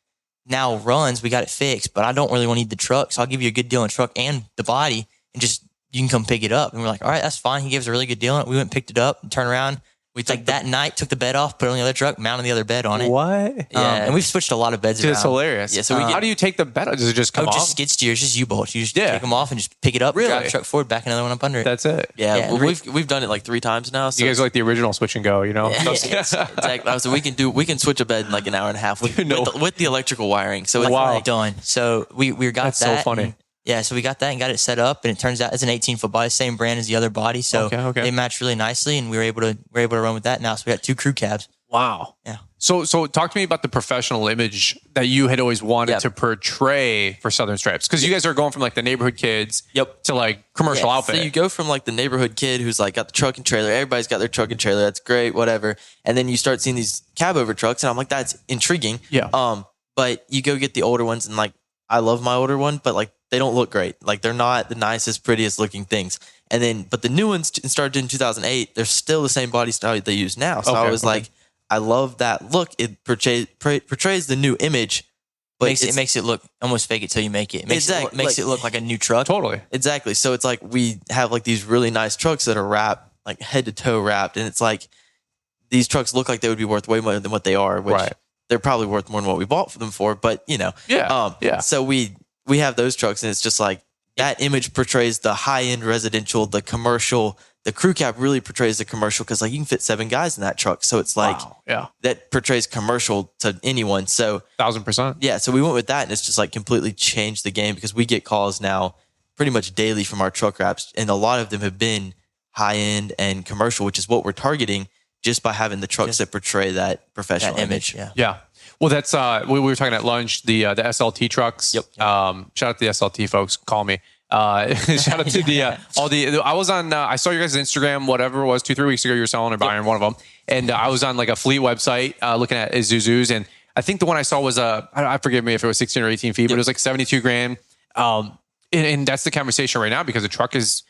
Speaker 4: now runs, we got it fixed, but I don't really want to need the truck. So I'll give you a good deal on the truck and the body and just, you can come pick it up. And we're like, all right, that's fine. He gave us a really good deal on it. We went and picked it up and turned around. We took that night, took the bed off, put it on the other truck, mounted the other bed on it.
Speaker 3: What?
Speaker 4: And we've switched a lot of beds around.
Speaker 3: It's hilarious.
Speaker 5: Yeah, so
Speaker 3: how do you take the bed? Does it just come off?
Speaker 4: Just skid steers, just U-bolts. You just take them off and just pick it up, drive the truck forward, back another one up under it.
Speaker 3: That's it.
Speaker 5: Yeah, we've done it like 3 times now. So
Speaker 3: you guys are like the original switch and go, you know?
Speaker 5: Yeah, exactly. So we can switch a bed in like an hour and a half with the electrical wiring. So it's
Speaker 4: done. So we got
Speaker 3: That's
Speaker 4: that.
Speaker 3: So funny.
Speaker 4: So we got that and got it set up, and it turns out it's an 18-foot body, same brand as the other body. So they match really nicely, and we were able to run with that now. So we got 2 crew cabs.
Speaker 3: Wow.
Speaker 4: Yeah.
Speaker 3: So talk to me about the professional image that you had always wanted to portray for Southern Stripes, because you guys are going from like the neighborhood kids to like commercial outfit.
Speaker 5: So you go from like the neighborhood kid who's like got the truck and trailer. Everybody's got their truck and trailer. That's great, whatever. And then you start seeing these cab over trucks, and I'm like, that's intriguing.
Speaker 3: Yeah.
Speaker 5: But you go get the older ones, and like I love my older one, but like they don't look great. Like they're not the nicest, prettiest looking things. And then, but the new ones started in 2008. They're still the same body style they use now. So I was like, I love that look. It portrays the new image. But
Speaker 4: it makes it look almost fake it till you make it. It makes it look like a new truck.
Speaker 3: Totally.
Speaker 5: Exactly. So it's like we have like these really nice trucks that are wrapped, like head to toe wrapped. And it's like these trucks look like they would be worth way more than what they are, which they're probably worth more than what we bought them for. But, you know.
Speaker 3: Yeah.
Speaker 5: So we have those trucks, and it's just like that image portrays the high-end residential, the commercial. The crew cab really portrays the commercial because like you can fit 7 guys in that truck. So it's like that portrays commercial to anyone. So
Speaker 3: 1,000%.
Speaker 5: Yeah. So we went with that, and it's just like completely changed the game because we get calls now pretty much daily from our truck wraps. And a lot of them have been high end and commercial, which is what we're targeting just by having the trucks that portray that professional image.
Speaker 3: Yeah. Well, that's we were talking at lunch, the SLT trucks.
Speaker 5: Yep.
Speaker 3: Shout out to the SLT folks. Call me. Shout out to I was on, I saw your guys' Instagram, whatever it was, 2-3 weeks ago, you were selling or buying one of them. And I was on like a fleet website, looking at Isuzus. And I think the one I saw was, I forgive me if it was 16 or 18 feet, but it was like 72 grand. And that's the conversation right now because the truck is,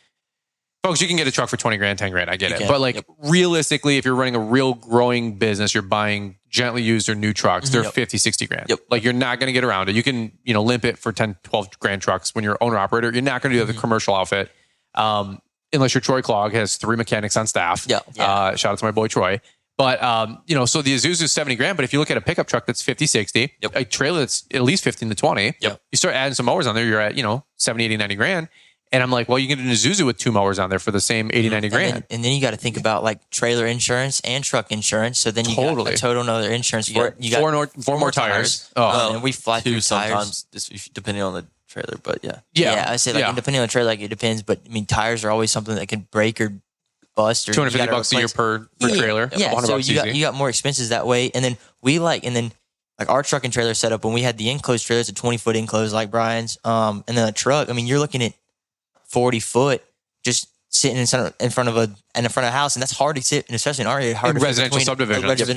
Speaker 3: folks, you can get a truck for 20 grand, 10 grand. I get it. But like realistically, if you're running a real growing business, you're buying gently used or new trucks, they're 50, 60 grand. Like you're not going to get around it. You can, limp it for 10, 12 grand trucks when you're owner operator. You're not going to do the commercial outfit. Unless your Troy Clog has 3 mechanics on staff. Shout out to my boy Troy. But, so the Isuzu is 70 grand. But if you look at a pickup truck that's 50, 60, a trailer that's at least 15 to 20, you start adding some mowers on there, you're at, 70, 80, 90 grand. And I'm like, well, you can get an Isuzu with 2 mowers on there for the same 80, 90 grand.
Speaker 4: And then you got to think about like trailer insurance and truck insurance. So then you got a total another insurance for it. You got
Speaker 3: four more tires.
Speaker 4: And we fly
Speaker 5: 2
Speaker 4: through
Speaker 5: sometimes,
Speaker 4: tires.
Speaker 5: depending on the trailer. But
Speaker 4: I say like depending on the trailer, like it depends. But I mean, tires are always something that can break or bust. Or
Speaker 3: $250 a year per trailer.
Speaker 4: Yeah, so you got more expenses that way. And then like our truck and trailer setup when we had the enclosed trailer, it's a 20-foot enclosed like Brian's. And then a truck. I mean, you're looking at 40 foot just sitting in front of a house, and that's hard to sit, and especially in our area, hard
Speaker 3: in
Speaker 4: to
Speaker 3: residential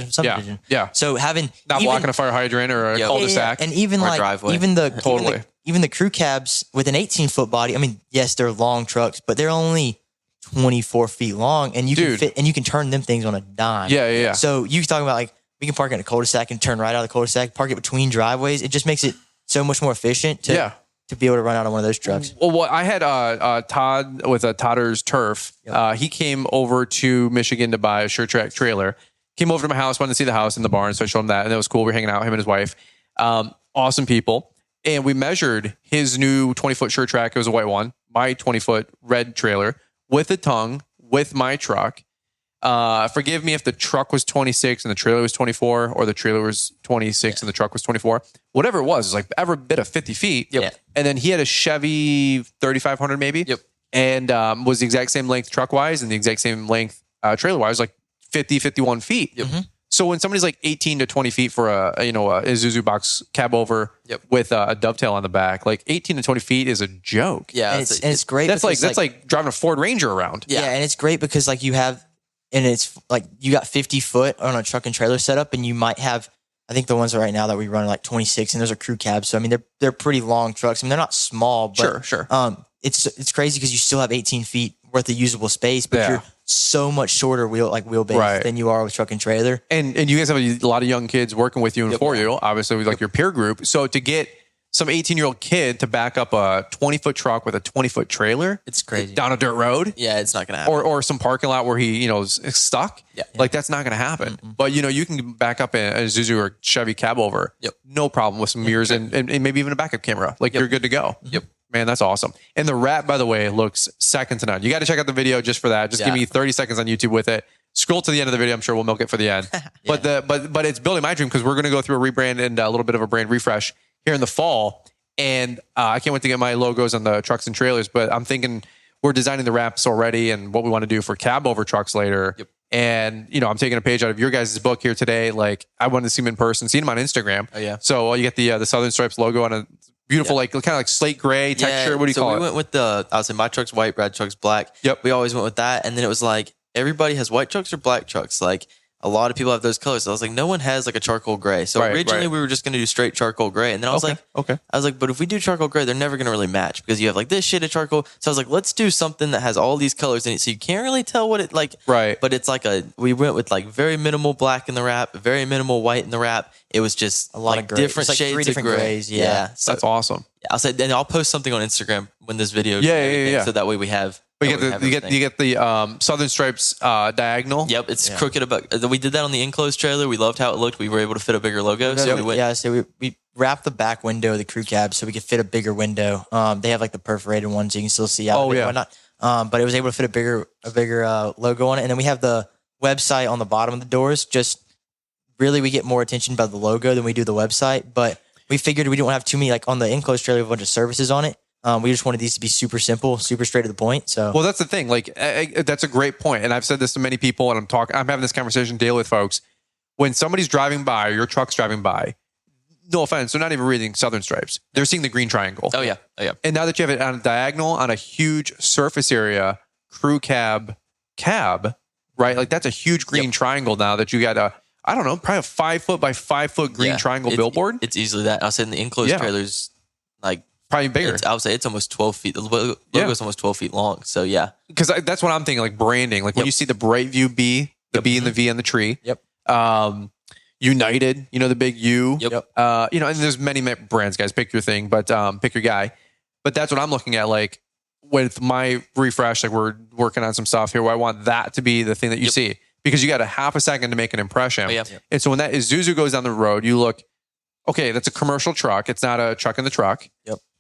Speaker 3: subdivision. Yeah.
Speaker 4: So having
Speaker 3: not blocking a fire hydrant or a cul-de-sac,
Speaker 4: and even
Speaker 5: or
Speaker 4: like
Speaker 5: driveway.
Speaker 4: even the crew cabs with an 18-foot body. I mean, yes, they're long trucks, but they're only 24 feet long, and you can fit and you can turn them things on a dime.
Speaker 3: Yeah.
Speaker 4: So you talking about like we can park in a cul-de-sac and turn right out of the cul-de-sac, park it between driveways. It just makes it so much more efficient to be able to run out on one of those trucks.
Speaker 3: Well, I had Todd with a Todder's Turf. He came over to Michigan to buy a SureTrack trailer. Came over to my house, wanted to see the house in the barn, so I showed him that, and it was cool. We were hanging out, him and his wife. Awesome people. And we measured his new 20-foot SureTrack. It was a white one. My 20-foot red trailer with a tongue with my truck. Forgive me if the truck was 26 and the trailer was 24, or the trailer was 26 and the truck was 24. Whatever it was like every bit of 50 feet. And then he had a Chevy 3500 maybe. And was the exact same length truck-wise and the exact same length trailer-wise, like 50, 51 feet. So when somebody's like 18 to 20 feet for a Isuzu box cab over with a dovetail on the back, like 18 to 20 feet is a joke.
Speaker 4: And it's great.
Speaker 3: That's like driving a Ford Ranger around.
Speaker 4: And it's great because like you have, and it's like you got 50 foot on a truck and trailer setup, and you might have, I think the ones right now that we run are like 26, and those are crew cabs. So I mean, they're pretty long trucks. I mean, they're not small, but
Speaker 3: sure.
Speaker 4: It's crazy because you still have 18 feet worth of usable space, but you're so much shorter wheelbase than you are with truck and trailer.
Speaker 3: And you guys have a lot of young kids working with you and for you, obviously with like your peer group. So to get some 18-year-old kid to back up a 20-foot truck with a 20-foot trailer,
Speaker 4: it's crazy,
Speaker 3: down a dirt road.
Speaker 5: It's not going to happen.
Speaker 3: Or some parking lot where he, is stuck. Like that's not going to happen. But you can back up a Isuzu or Chevy cab over. No problem with some mirrors and maybe even a backup camera. Like you're good to go. Man, that's awesome. And the wrap, by the way, looks second to none. You got to check out the video just for that. Just give me 30 seconds on YouTube with it. Scroll to the end of the video. I'm sure we'll milk it for the end. But it's building my dream because we're going to go through a rebrand and a little bit of a brand refresh here in the fall. And I can't wait to get my logos on the trucks and trailers. But I'm thinking we're designing the wraps already and what we want to do for cab over trucks later. And, I'm taking a page out of your guys' book here today. Like I wanted to see him in person, seen him on Instagram. So you get the Southern Stripes logo on a beautiful, like kind of like slate gray texture. What do you call it?
Speaker 5: So we went with I would say my truck's white, Brad truck's black. We always went with that. And then it was like, everybody has white trucks or black trucks. Like a lot of people have those colors. So I was like, no one has like a charcoal gray. So originally we were just going to do straight charcoal gray. And then I was like, but if we do charcoal gray, they're never going to really match because you have like this shade of charcoal. So I was like, let's do something that has all these colors in it. So you can't really tell what it like, but it's like we went with like very minimal black in the wrap, very minimal white in the wrap. It was just
Speaker 4: a lot
Speaker 5: like
Speaker 4: of gray.
Speaker 5: different
Speaker 4: like
Speaker 5: shades
Speaker 4: 3 different
Speaker 5: of gray.
Speaker 4: grays. Yeah.
Speaker 5: So
Speaker 3: that's awesome.
Speaker 5: I'll say, and I'll post something on Instagram when this video.
Speaker 3: Yeah.
Speaker 5: So that way we have.
Speaker 3: But you get the Southern Stripes diagonal.
Speaker 5: Yep, it's crooked about. We did that on the enclosed trailer. We loved how it looked. We were able to fit a bigger logo.
Speaker 4: So we wrapped the back window of the crew cab so we could fit a bigger window. They have like the perforated ones you can still see out of it and whatnot. But it was able to fit a bigger logo on it. And then we have the website on the bottom of the doors. Just really, we get more attention by the logo than we do the website. But we figured we didn't have too many, like on the enclosed trailer, we have a bunch of services on it. We just wanted these to be super simple, super straight to the point. So,
Speaker 3: well, that's the thing. Like, that's a great point. And I've said this to many people, and I'm having this conversation daily with folks. When somebody's driving by, or your truck's driving by, no offense, they're not even reading Southern Stripes. They're seeing the green triangle.
Speaker 5: Oh yeah.
Speaker 3: And now that you have it on a diagonal on a huge surface area, crew cab, right? Like that's a huge green triangle now that you got I don't know, probably a 5 foot by 5 foot green triangle billboard.
Speaker 5: It's easily that. I'll say in the enclosed trailers, like.
Speaker 3: Probably bigger.
Speaker 5: I would say it's almost 12 feet. The logo is almost 12 feet long. So, yeah.
Speaker 3: Because that's what I'm thinking, like branding. Like when you see the Bright View B, the B and the V on the tree. United, the big U. And there's many brands, guys. Pick your thing, but pick your guy. But that's what I'm looking at. Like with my refresh, like we're working on some stuff here where I want that to be the thing that you see. Because you got a half a second to make an impression. And so when that Isuzu goes down the road, you look, okay, that's a commercial truck. It's not a truck in the truck.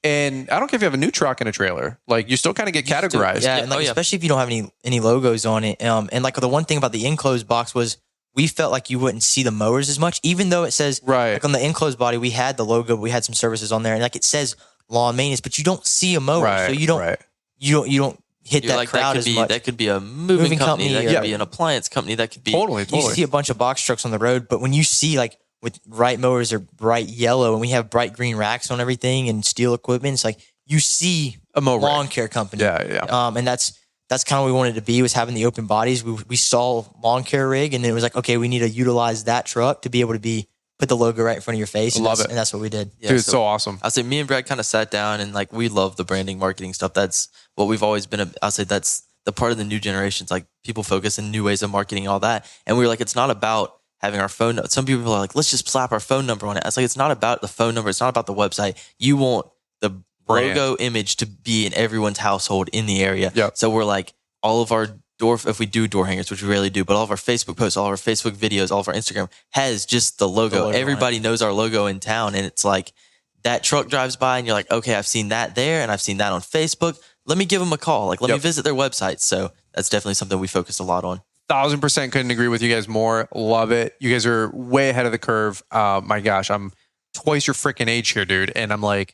Speaker 3: And I don't care if you have a new truck and a trailer, like you still kind of get categorized.
Speaker 4: And especially if you don't have any logos on it. And like the one thing about the enclosed box was we felt like you wouldn't see the mowers as much, even though it says like on the enclosed body, we had the logo, but we had some services on there and like it says lawn maintenance, but you don't see a mower. So you don't hit that crowd as much.
Speaker 5: That could be a moving company. That could be an appliance company. That could be
Speaker 3: totally.
Speaker 4: You see a bunch of box trucks on the road, but when you see like with right mowers are bright yellow and we have bright green racks on everything and steel equipment, it's like you see
Speaker 3: a mower
Speaker 4: lawn care company. And that's kind of what we wanted to be, was having the open bodies. We saw lawn care rig and it was like, okay, we need to utilize that truck to be able to put the logo right in front of your face. And
Speaker 3: love it.
Speaker 4: And that's what we did.
Speaker 3: Dude, it's so awesome.
Speaker 5: I'll say me and Brad kind of sat down and like we love the branding, marketing stuff. That's what we've always been. I'll say that's the part of the new generations. Like people focus in new ways of marketing, all that. And we were like, it's not about having our phone. Some people are like, let's just slap our phone number on it. It's like, it's not about the phone number. It's not about the website. You want the logo image to be in everyone's household in the area. So we're like, all of our if we do door hangers, which we rarely do, but all of our Facebook posts, all of our Facebook videos, all of our Instagram has just the logo. Everybody knows our logo in town. And it's like that truck drives by and you're like, okay, I've seen that there and I've seen that on Facebook. Let me give them a call. Like, let me visit their website. So that's definitely something we focus a lot on.
Speaker 3: 1000% couldn't agree with you guys more. Love it. You guys are way ahead of the curve. My gosh, I'm twice your freaking age here, dude. And I'm like,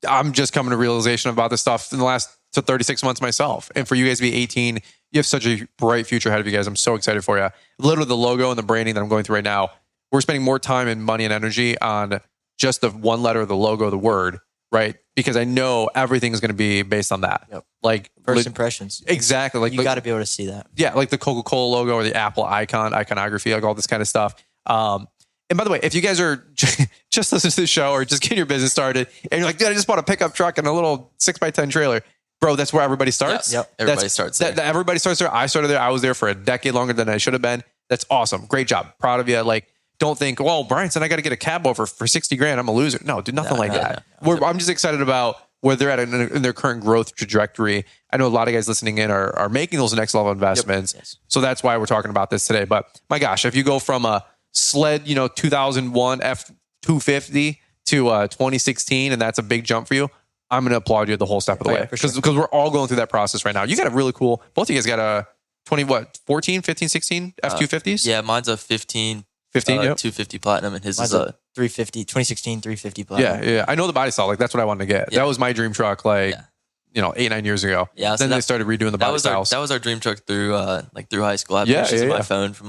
Speaker 3: I'm just coming to realization about this stuff in the last 36 months myself. And for you guys to be 18, you have such a bright future ahead of you guys. I'm so excited for you. Literally the logo and the branding that I'm going through right now, we're spending more time and money and energy on just the one letter of the logo, the word, right? Because I know everything is going to be based on that. Like
Speaker 4: first impressions.
Speaker 3: Exactly. Like
Speaker 4: you got to be able to see that.
Speaker 3: Yeah. Like the Coca-Cola logo or the Apple iconography, like all this kind of stuff. And by the way, if you guys are just listening to the show or just getting your business started and you're like, dude, I just bought a pickup truck and a little 6x10 trailer. Bro, that's where everybody starts.
Speaker 5: Everybody starts there.
Speaker 3: Everybody starts there. I started there. I was there for a decade longer than I should have been. That's awesome. Great job. Proud of you. Like, don't think, well, Brian said I got to get a cab over for 60 grand. I'm a loser. No, do nothing like that. I'm just excited about where they're at in their current growth trajectory. I know a lot of guys listening in are making those next level investments. So that's why we're talking about this today. But my gosh, if you go from a sled, 2001 F250 to 2016, and that's a big jump for you, I'm going to applaud you the whole step of the way. Because we're all going through that process right now. You got a really cool, both of you guys got a 14, 15, 16 F250s?
Speaker 5: Yeah, mine's a 15. 250 Platinum, and his
Speaker 4: mine's
Speaker 5: is a
Speaker 4: 350, 2016 350 Platinum.
Speaker 3: Yeah. I know the body style. Like, that's what I wanted to get. That was my dream truck, 8-9 years ago.
Speaker 5: Yeah.
Speaker 3: Then they started redoing the body styles.
Speaker 5: That was our dream truck through high school. I have pictures of my phone from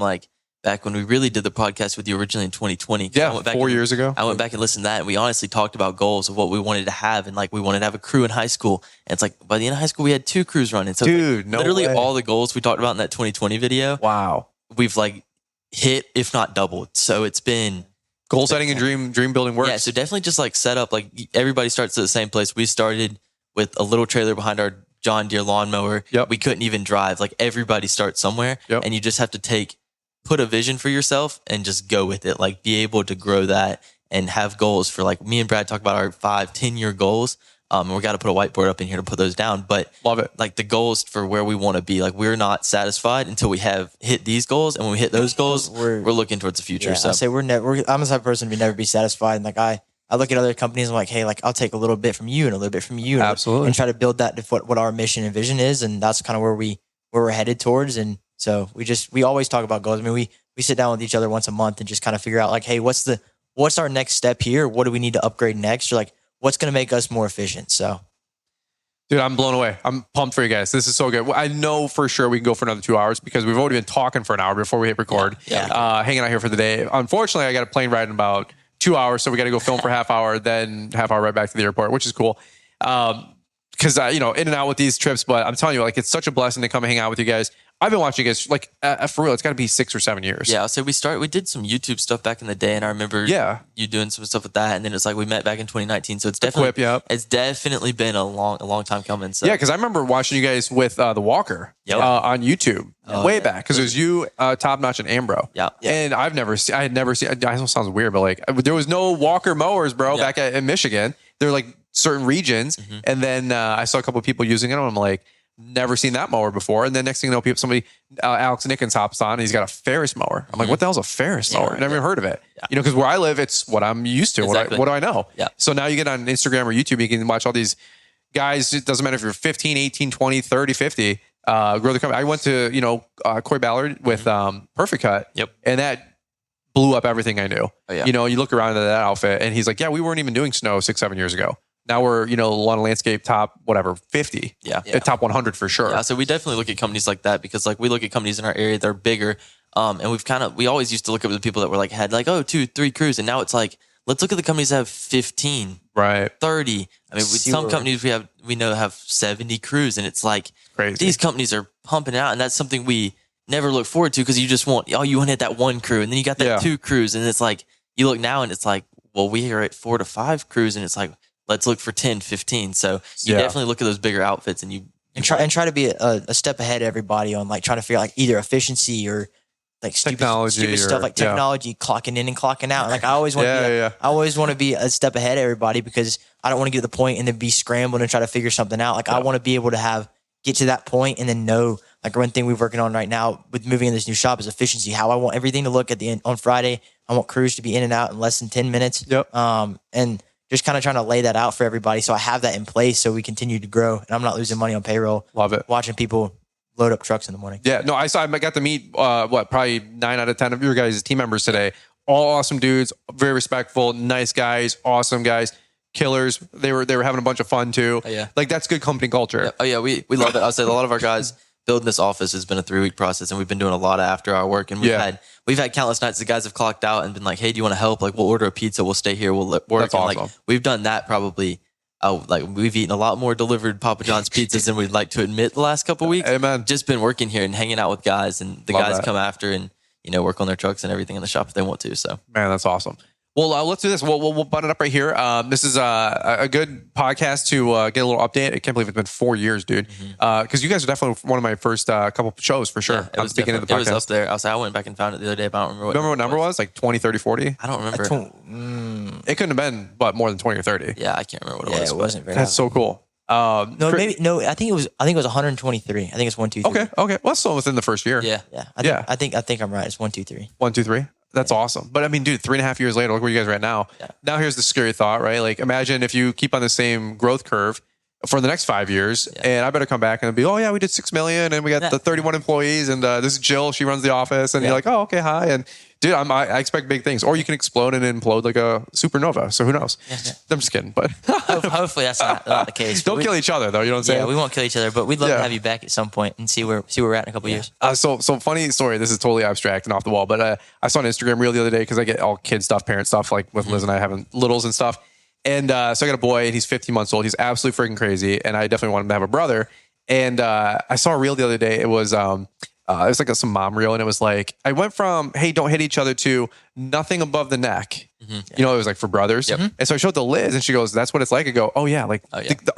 Speaker 5: back when we really did the podcast with you originally in 2020.
Speaker 3: Yeah, 4 years ago.
Speaker 5: I went back and listened to that, and we honestly talked about goals of what we wanted to have, and we wanted to have a crew in high school. And it's like by the end of high school, we had 2 crews running. So
Speaker 3: dude,
Speaker 5: literally all the goals we talked about in that 2020 video.
Speaker 3: Wow.
Speaker 5: We've hit, if not doubled. So it's been
Speaker 3: goal setting and dream building works.
Speaker 5: Yeah, so definitely just like set up, like everybody starts at the same place. We started with a little trailer behind our John Deere lawnmower.
Speaker 3: Yep.
Speaker 5: We couldn't even drive. Like everybody starts somewhere, and you just have to put a vision for yourself and just go with it. Like be able to grow that and have goals for, like, me and Brad talk about our 5-10 year goals. And we got to put a whiteboard up in here to put those down. But
Speaker 3: love it.
Speaker 5: Like the goals for where we want to be, like we're not satisfied until we have hit these goals. And when we hit those goals, we're looking towards the future.
Speaker 4: Yeah,
Speaker 5: so
Speaker 4: I say I'm the type of person to never be satisfied. And like I look at other companies and I'm like, hey, like I'll take a little bit from you and a little bit from you.
Speaker 3: Absolutely.
Speaker 4: And try to build that to what our mission and vision is. And that's kind of where we're headed towards. And so we always talk about goals. I mean, we sit down with each other once a month and just kind of figure out like, hey, what's our next step here? What do we need to upgrade next? Or like, what's going to make us more efficient? So.
Speaker 3: Dude, I'm blown away. I'm pumped for you guys. This is so good. I know for sure we can go for another 2 hours because we've already been talking for an hour before we hit record. Hanging out here for the day. Unfortunately, I got a plane ride in about 2 hours, so we got to go film for half hour, then half hour right back to the airport, which is cool. Because in and out with these trips, but I'm telling you, like, it's such a blessing to come and hang out with you guys. I've been watching you guys, like, for real, it's got to be 6 or 7 years.
Speaker 5: Yeah, so we did some YouTube stuff back in the day, and I remember you doing some stuff with that, and then it's like we met back in 2019, so it's definitely been a long time coming. So.
Speaker 3: Yeah, because I remember watching you guys with the Walker on YouTube way back, because it was you, Top Notch, and Ambro. Yeah. And I had never seen, I know it sounds weird, but like there was no Walker mowers, bro, back in Michigan. They're like certain regions, and then I saw a couple of people using it, and I'm like, never seen that mower before. And then next thing you know, somebody, Alex Nickens hops on and he's got a Ferris mower. I'm like, what the hell's a Ferris mower? Never even heard of it. Yeah. Because where I live, it's what I'm used to. Exactly. What do I know? Yeah. So now you get on Instagram or YouTube, you can watch all these guys. It doesn't matter if you're 15, 18, 20, 30, 50, grow the company. I went to, Corey Ballard with Perfect Cut. Yep. And that blew up everything I knew. Oh, yeah. You look around at that outfit and he's like, yeah, we weren't even doing snow 6-7 years ago. Now we're, lawn and landscape top, 50. Yeah. Top 100 for sure.
Speaker 5: Yeah. So we definitely look at companies like that because like we look at companies in our area that are bigger. And we always used to look at the people that were like, had like, 2-3 crews. And now it's like, let's look at the companies that have 15, 30. I mean, with some companies we know have 70 crews and it's like, crazy. These companies are pumping out. And that's something we never look forward to because you just want, you want to hit that one crew. And then you got that 2 crews. And it's like, you look now and it's like, well, we are at 4 to 5 crews and it's like, let's look for 10, 15. So you definitely look at those bigger outfits and
Speaker 4: try to be a step ahead of everybody on like trying to figure out like either efficiency or like stupid stuff like technology, clocking in and clocking out. Like I always want to be a step ahead of everybody because I don't want to get to the point and then be scrambling and try to figure something out. Like I want to be able to get to that point and then know, like one thing we're working on right now with moving in this new shop is efficiency. How I want everything to look at the end on Friday. I want crews to be in and out in less than 10 minutes. Yep. And just kind of trying to lay that out for everybody. So I have that in place so we continue to grow and I'm not losing money on payroll.
Speaker 3: Love it.
Speaker 4: Watching people load up trucks in the morning.
Speaker 3: Yeah, no, I got to meet, probably 9 out of 10 of your guys' team members today. All awesome dudes, very respectful, nice guys, awesome guys, killers. They were having a bunch of fun too. Oh, yeah. Like that's good company culture.
Speaker 5: Yeah. Oh yeah, we love it. I'll say a lot of our guys building this office has been a 3-week process and we've been doing a lot of after hour work and we've had countless nights the guys have clocked out and been like, hey, do you want to help? Like we'll order a pizza, we'll stay here, we'll work.
Speaker 3: That's
Speaker 5: and
Speaker 3: awesome.
Speaker 5: Like we've done that probably like we've eaten a lot more delivered Papa John's pizzas than we'd like to admit the last couple of weeks.
Speaker 3: Amen.
Speaker 5: Just been working here and hanging out with guys and the guys come after and work on their trucks and everything in the shop if they want to. So
Speaker 3: man, that's awesome. Well, let's do this. We'll button it up right here. This is a good podcast to get a little update. I can't believe it's been 4 years, dude. Because you guys are definitely one of my first couple shows for sure.
Speaker 5: Yeah, it was up there. I went back and found it the other day, but I don't remember
Speaker 3: what number was. Like 20, 30, 40?
Speaker 5: I don't remember.
Speaker 3: It couldn't have been, more than 20 or 30.
Speaker 5: Yeah, I can't remember what it was.
Speaker 4: It wasn't very
Speaker 3: That's so cool.
Speaker 4: I think it was 123. I think it's 1, 2, 3.
Speaker 3: Okay. Well, that's still within the first year.
Speaker 5: Yeah.
Speaker 4: I think I'm right. It's 1, 2, 3.
Speaker 3: 1, 2, 3. That's awesome. But I mean, dude, 3.5 years later, look where you guys are at now. Yeah. Now here's the scary thought, right? Like imagine if you keep on the same growth curve for the next 5 years and I better come back and be, oh yeah, we did 6 million and we got the 31 employees and this is Jill, she runs the office and you're like, oh, okay, hi. And dude, I expect big things. Or you can explode and implode like a supernova. So who knows? Yeah. I'm just kidding. But
Speaker 4: hopefully that's not the case.
Speaker 3: Don't kill each other though. You know what I'm saying?
Speaker 4: Yeah, we won't kill each other, but we'd love to have you back at some point and see where we're at in a couple years.
Speaker 3: So funny story. This is totally abstract and off the wall, but I saw an Instagram reel the other day because I get all kid stuff, parent stuff, like with Liz and I having littles and stuff. And so I got a boy and he's 15 months old. He's absolutely freaking crazy. And I definitely want him to have a brother. And I saw a reel the other day. It was was like some mom reel, and it was like, I went from, hey, don't hit each other, to nothing above the neck. You know, it was like for brothers. And so I showed the Liz, and she goes, that's what it's like. I go, oh yeah, like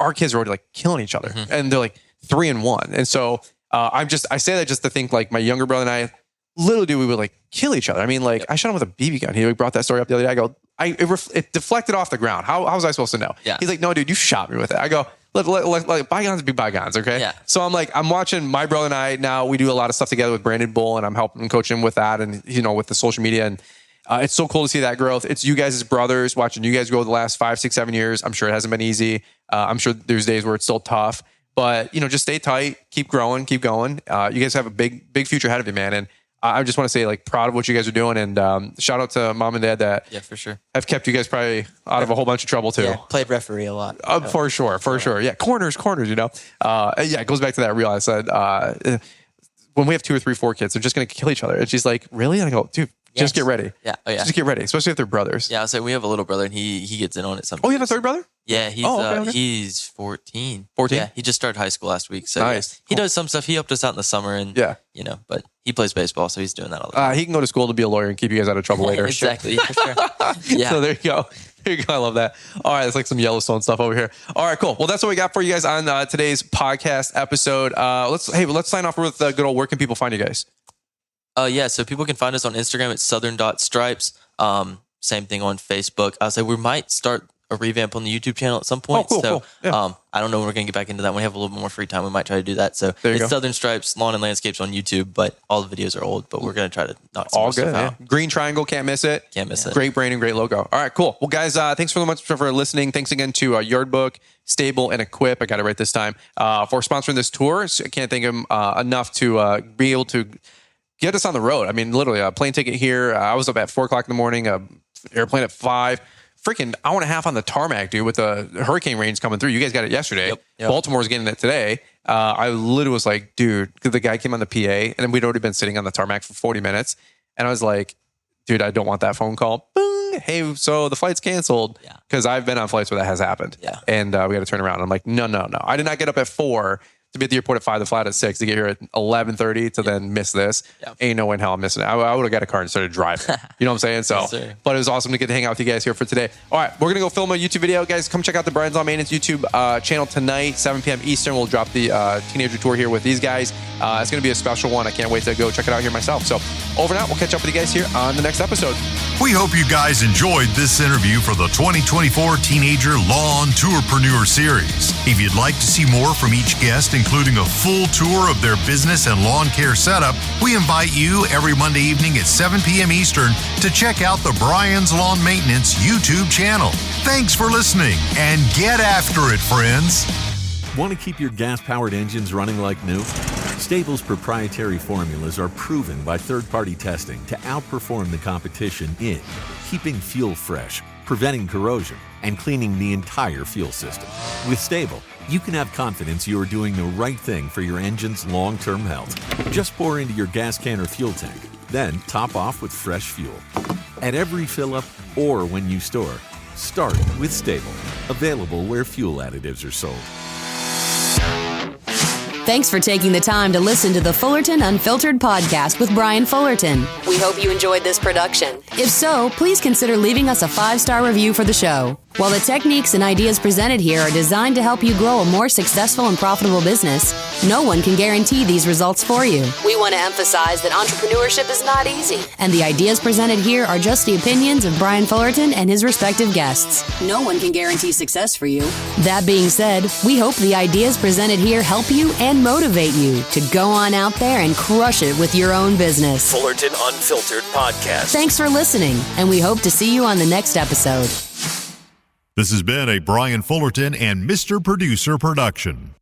Speaker 3: our kids are already like killing each other, and they're like 3 and 1. And so I say that just to think, like, my younger brother and I, little do we would like kill each other. I mean, like, I shot him with a BB gun. He brought that story up the other day. I go, it deflected off the ground. How was I supposed to know? He's like, no, dude, you shot me with it. I go, let bygones be bygones, okay? So I'm watching my brother and I now. We do a lot of stuff together with Brandon Bull, and I'm helping coach him with that, and with the social media, and it's so cool to see that growth. It's you guys as brothers, watching you guys grow the last 5, 6, 7 years. I'm sure it hasn't been easy. I'm sure there's days where it's still tough, but just stay tight, keep growing, keep going. You guys have a big future ahead of you, man, and I just want to say, like, proud of what you guys are doing, and shout out to mom and dad that
Speaker 5: for sure
Speaker 3: have kept you guys probably out of a whole bunch of trouble too.
Speaker 4: Yeah, played referee a lot.
Speaker 3: For sure. Yeah, corners. It goes back to that reel I said. When we have 2 or 3, 4 kids, they're just going to kill each other. And she's like, really? And I go, dude, just get ready. Just get ready, especially if they're brothers.
Speaker 5: Yeah, so we have a little brother, and he gets in on it sometimes.
Speaker 3: Oh, you have a third brother?
Speaker 5: Yeah, he's 14. 14? Yeah, he just started high school last week. So
Speaker 3: nice.
Speaker 5: He does some stuff. He helped us out in the summer, and but he plays baseball, so he's doing that all the time.
Speaker 3: He can go to school to be a lawyer and keep you guys out of trouble later.
Speaker 5: Exactly. For sure.
Speaker 3: So there you go. I love that. All right, it's like some Yellowstone stuff over here. All right, cool. Well, that's what we got for you guys on today's podcast episode. Let's sign off with good old, where can people find you guys?
Speaker 5: So people can find us on Instagram at southern.stripes. Same thing on Facebook. I would say we might start a revamp on the YouTube channel at some point. Cool. Yeah. I don't know when we're going to get back into that. When we have a little bit more free time, we might try to do that. So it's Southern Stripes Lawn and Landscapes on YouTube, but all the videos are old, but we're going to try to knock some stuff out.
Speaker 3: Green triangle, can't miss it. Great branding, great logo. All right, cool. Well, guys, thanks so much for listening. Thanks again to Yard Book, Stable, and Equip. I got it right this time for sponsoring this tour. So I can't thank them enough to be able to get us on the road. I mean, literally a plane ticket here. I was up at 4 o'clock in the morning, airplane at 5. Freaking hour and a half on the tarmac, dude, with the hurricane rains coming through. You guys got it yesterday. Yep. Baltimore's getting it today. I literally was like, dude, because the guy came on the PA, and then we'd already been sitting on the tarmac for 40 minutes. And I was like, dude, I don't want that phone call. Boom. Hey, so the flight's canceled. Because I've been on flights where that has happened. And we got to turn around. I'm like, no. I did not get up at 4 to be at the airport at 5, the flight at 6, to get here at 11:30 to then miss this. Ain't no way in hell I'm missing it. I would have got a car and started driving. You know what I'm saying? So, but it was awesome to get to hang out with you guys here for today. All right, we're going to go film a YouTube video. Guys, come check out the Brian's Lawn Maintenance YouTube channel tonight, 7 p.m. Eastern. We'll drop the teenager tour here with these guys. It's going to be a special one. I can't wait to go check it out here myself. So over and out. We'll catch up with you guys here on the next episode.
Speaker 2: We hope you guys enjoyed this interview for the 2024 Teenager Lawn Tourpreneur Series. If you'd like to see more from each guest, including a full tour of their business and lawn care setup, we invite you every Monday evening at 7 p.m. Eastern to check out the Brian's Lawn Maintenance YouTube channel. Thanks for listening, and get after it, friends.
Speaker 7: Want to keep your gas-powered engines running like new? Stable's proprietary formulas are proven by third-party testing to outperform the competition in keeping fuel fresh, preventing corrosion, and cleaning the entire fuel system. With Stable, you can have confidence you are doing the right thing for your engine's long-term health. Just pour into your gas can or fuel tank, then top off with fresh fuel. At every fill-up or when you store, start with Stable. Available where fuel additives are sold.
Speaker 9: Thanks for taking the time to listen to the Fullerton Unfiltered podcast with Brian Fullerton. We hope you enjoyed this production. If so, please consider leaving us a 5-star review for the show. While the techniques and ideas presented here are designed to help you grow a more successful and profitable business, no one can guarantee these results for you. We want to emphasize that entrepreneurship is not easy, and the ideas presented here are just the opinions of Brian Fullerton and his respective guests. No one can guarantee success for you. That being said, we hope the ideas presented here help you and motivate you to go on out there and crush it with your own business.
Speaker 1: Fullerton Unfiltered Podcast.
Speaker 9: Thanks for listening, and we hope to see you on the next episode.
Speaker 2: This has been a Brian Fullerton and Mr. Producer production.